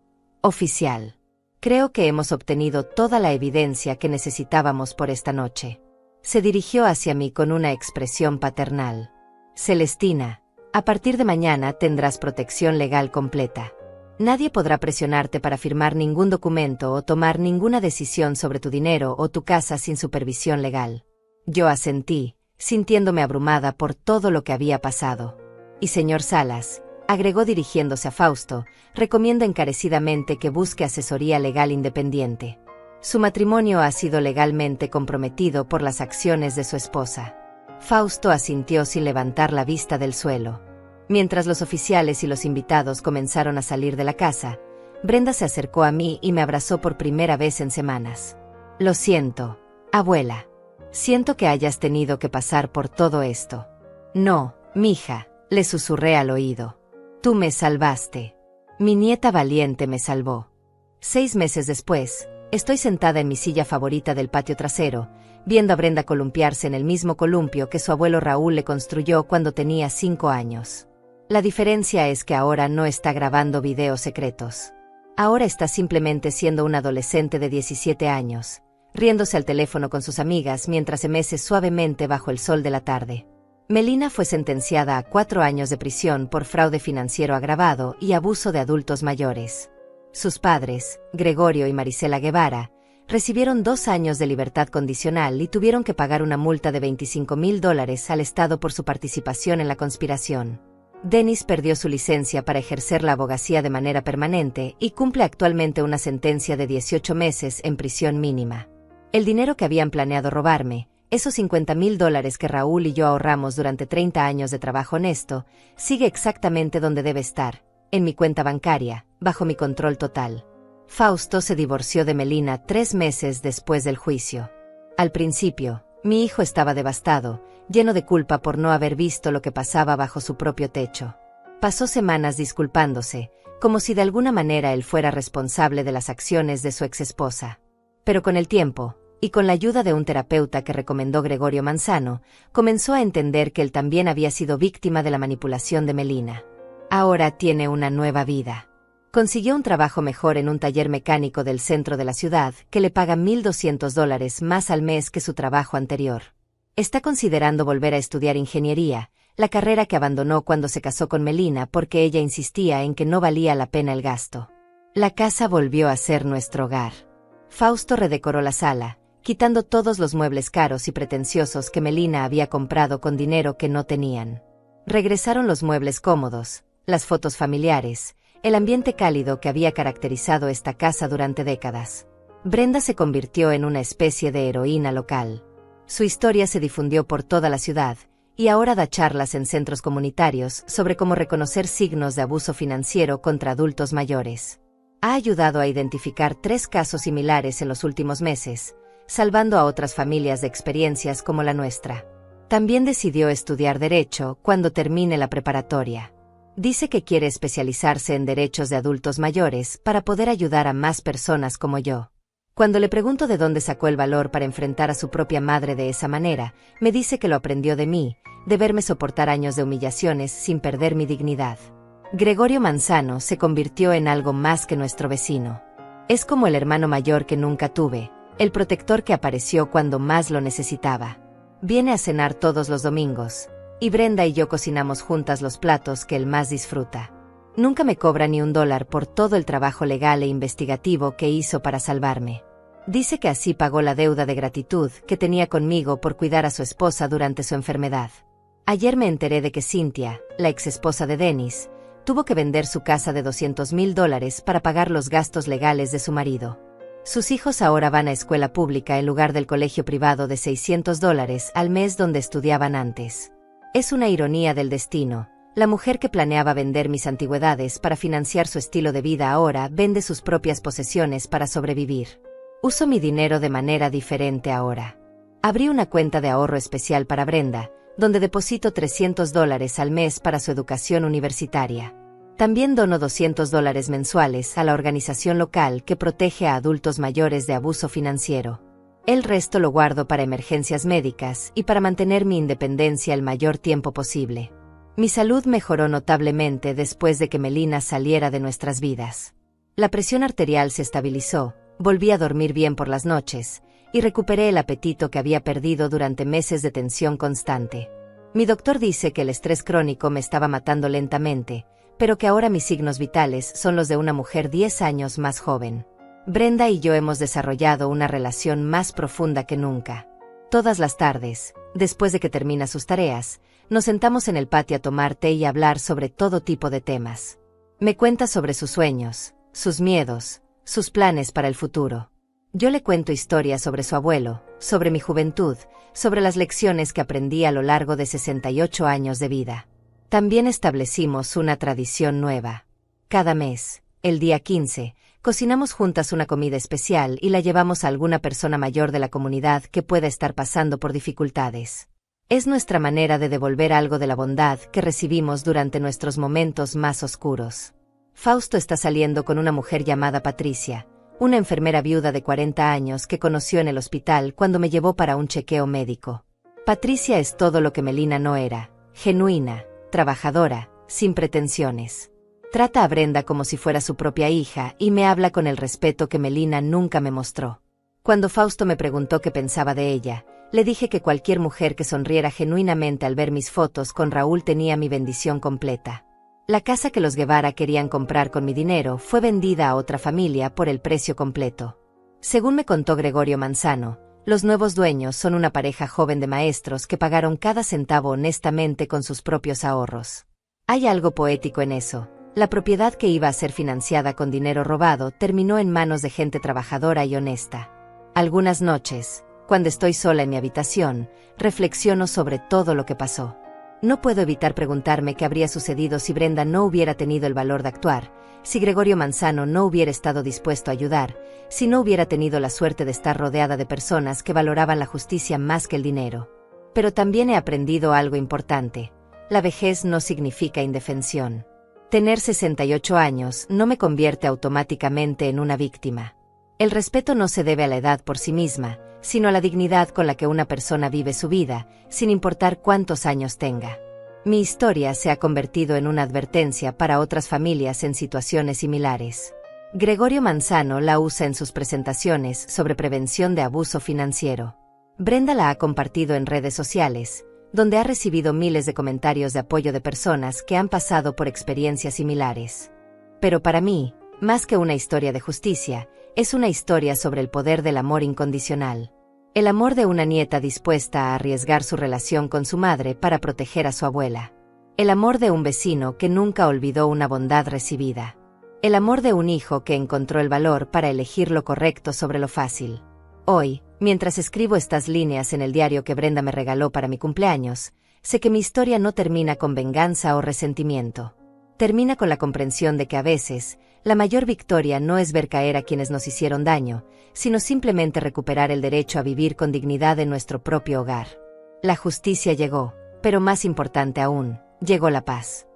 oficial. Creo que hemos obtenido toda la evidencia que necesitábamos por esta noche. Se dirigió hacia mí con una expresión paternal. Celestina, a partir de mañana tendrás protección legal completa. Nadie podrá presionarte para firmar ningún documento o tomar ninguna decisión sobre tu dinero o tu casa sin supervisión legal. Yo asentí, sintiéndome abrumada por todo lo que había pasado. Y señor Salas, agregó dirigiéndose a Fausto, recomiendo encarecidamente que busque asesoría legal independiente. Su matrimonio ha sido legalmente comprometido por las acciones de su esposa. Fausto asintió sin levantar la vista del suelo. Mientras los oficiales y los invitados comenzaron a salir de la casa, Brenda se acercó a mí y me abrazó por primera vez en semanas. Lo siento, abuela. Siento que hayas tenido que pasar por todo esto. No, mija, le susurré al oído. Tú me salvaste. Mi nieta valiente me salvó. 6 meses después, estoy sentada en mi silla favorita del patio trasero, viendo a Brenda columpiarse en el mismo columpio que su abuelo Raúl le construyó cuando tenía 5 años. La diferencia es que ahora no está grabando videos secretos. Ahora está simplemente siendo una adolescente de 17 años, riéndose al teléfono con sus amigas mientras se mece suavemente bajo el sol de la tarde. Melina fue sentenciada a 4 años de prisión por fraude financiero agravado y abuso de adultos mayores. Sus padres, Gregorio y Marisela Guevara, recibieron 2 años de libertad condicional y tuvieron que pagar una multa de $25,000 al Estado por su participación en la conspiración. Denis perdió su licencia para ejercer la abogacía de manera permanente y cumple actualmente una sentencia de 18 meses en prisión mínima. El dinero que habían planeado robarme, esos $50,000 que Raúl y yo ahorramos durante 30 años de trabajo honesto, sigue exactamente donde debe estar, en mi cuenta bancaria, bajo mi control total. Fausto se divorció de Melina 3 meses después del juicio. Al principio, mi hijo estaba devastado, lleno de culpa por no haber visto lo que pasaba bajo su propio techo. Pasó semanas disculpándose, como si de alguna manera él fuera responsable de las acciones de su exesposa. Pero con el tiempo, y con la ayuda de un terapeuta que recomendó Gregorio Manzano, comenzó a entender que él también había sido víctima de la manipulación de Melina. Ahora tiene una nueva vida. Consiguió un trabajo mejor en un taller mecánico del centro de la ciudad que le paga $1,200 más al mes que su trabajo anterior. Está considerando volver a estudiar ingeniería, la carrera que abandonó cuando se casó con Melina porque ella insistía en que no valía la pena el gasto. La casa volvió a ser nuestro hogar. Fausto redecoró la sala, quitando todos los muebles caros y pretenciosos que Melina había comprado con dinero que no tenían. Regresaron los muebles cómodos, las fotos familiares, el ambiente cálido que había caracterizado esta casa durante décadas. Brenda se convirtió en una especie de heroína local. Su historia se difundió por toda la ciudad, y ahora da charlas en centros comunitarios sobre cómo reconocer signos de abuso financiero contra adultos mayores. Ha ayudado a identificar 3 casos similares en los últimos meses, salvando a otras familias de experiencias como la nuestra. También decidió estudiar Derecho cuando termine la preparatoria. Dice que quiere especializarse en derechos de adultos mayores para poder ayudar a más personas como yo. Cuando le pregunto de dónde sacó el valor para enfrentar a su propia madre de esa manera, me dice que lo aprendió de mí, de verme soportar años de humillaciones sin perder mi dignidad. Gregorio Manzano se convirtió en algo más que nuestro vecino. Es como el hermano mayor que nunca tuve, el protector que apareció cuando más lo necesitaba. Viene a cenar todos los domingos, y Brenda y yo cocinamos juntas los platos que él más disfruta. Nunca me cobra ni $1 por todo el trabajo legal e investigativo que hizo para salvarme. Dice que así pagó la deuda de gratitud que tenía conmigo por cuidar a su esposa durante su enfermedad. Ayer me enteré de que Cynthia, la exesposa de Denis, tuvo que vender su casa de $200,000 para pagar los gastos legales de su marido. Sus hijos ahora van a escuela pública en lugar del colegio privado de $600 al mes donde estudiaban antes. Es una ironía del destino. La mujer que planeaba vender mis antigüedades para financiar su estilo de vida ahora vende sus propias posesiones para sobrevivir. Uso mi dinero de manera diferente ahora. Abrí una cuenta de ahorro especial para Brenda, donde deposito $300 al mes para su educación universitaria. También dono $200 mensuales a la organización local que protege a adultos mayores de abuso financiero. El resto lo guardo para emergencias médicas y para mantener mi independencia el mayor tiempo posible. Mi salud mejoró notablemente después de que Melina saliera de nuestras vidas. La presión arterial se estabilizó, volví a dormir bien por las noches, y recuperé el apetito que había perdido durante meses de tensión constante. Mi doctor dice que el estrés crónico me estaba matando lentamente, pero que ahora mis signos vitales son los de una mujer 10 años más joven. Brenda y yo hemos desarrollado una relación más profunda que nunca. Todas las tardes, después de que termina sus tareas, nos sentamos en el patio a tomar té y a hablar sobre todo tipo de temas. Me cuenta sobre sus sueños, sus miedos, sus planes para el futuro. Yo le cuento historias sobre su abuelo, sobre mi juventud, sobre las lecciones que aprendí a lo largo de 68 años de vida. También establecimos una tradición nueva. Cada mes, el día 15, cocinamos juntas una comida especial y la llevamos a alguna persona mayor de la comunidad que pueda estar pasando por dificultades. Es nuestra manera de devolver algo de la bondad que recibimos durante nuestros momentos más oscuros. Fausto está saliendo con una mujer llamada Patricia, una enfermera viuda de 40 años que conoció en el hospital cuando me llevó para un chequeo médico. Patricia es todo lo que Melina no era, genuina, trabajadora, sin pretensiones. Trata a Brenda como si fuera su propia hija y me habla con el respeto que Melina nunca me mostró. Cuando Fausto me preguntó qué pensaba de ella, le dije que cualquier mujer que sonriera genuinamente al ver mis fotos con Raúl tenía mi bendición completa. La casa que los Guevara querían comprar con mi dinero fue vendida a otra familia por el precio completo. Según me contó Gregorio Manzano, los nuevos dueños son una pareja joven de maestros que pagaron cada centavo honestamente con sus propios ahorros. Hay algo poético en eso. La propiedad que iba a ser financiada con dinero robado terminó en manos de gente trabajadora y honesta. Algunas noches, cuando estoy sola en mi habitación, reflexiono sobre todo lo que pasó. No puedo evitar preguntarme qué habría sucedido si Brenda no hubiera tenido el valor de actuar, si Gregorio Manzano no hubiera estado dispuesto a ayudar, si no hubiera tenido la suerte de estar rodeada de personas que valoraban la justicia más que el dinero. Pero también he aprendido algo importante. La vejez no significa indefensión. Tener 68 años no me convierte automáticamente en una víctima. El respeto no se debe a la edad por sí misma, sino a la dignidad con la que una persona vive su vida, sin importar cuántos años tenga. Mi historia se ha convertido en una advertencia para otras familias en situaciones similares. Gregorio Manzano la usa en sus presentaciones sobre prevención de abuso financiero. Brenda la ha compartido en redes sociales, donde ha recibido miles de comentarios de apoyo de personas que han pasado por experiencias similares. Pero para mí, más que una historia de justicia, es una historia sobre el poder del amor incondicional. El amor de una nieta dispuesta a arriesgar su relación con su madre para proteger a su abuela. El amor de un vecino que nunca olvidó una bondad recibida. El amor de un hijo que encontró el valor para elegir lo correcto sobre lo fácil. Hoy, mientras escribo estas líneas en el diario que Brenda me regaló para mi cumpleaños, sé que mi historia no termina con venganza o resentimiento. Termina con la comprensión de que a veces, la mayor victoria no es ver caer a quienes nos hicieron daño, sino simplemente recuperar el derecho a vivir con dignidad en nuestro propio hogar. La justicia llegó, pero más importante aún, llegó la paz.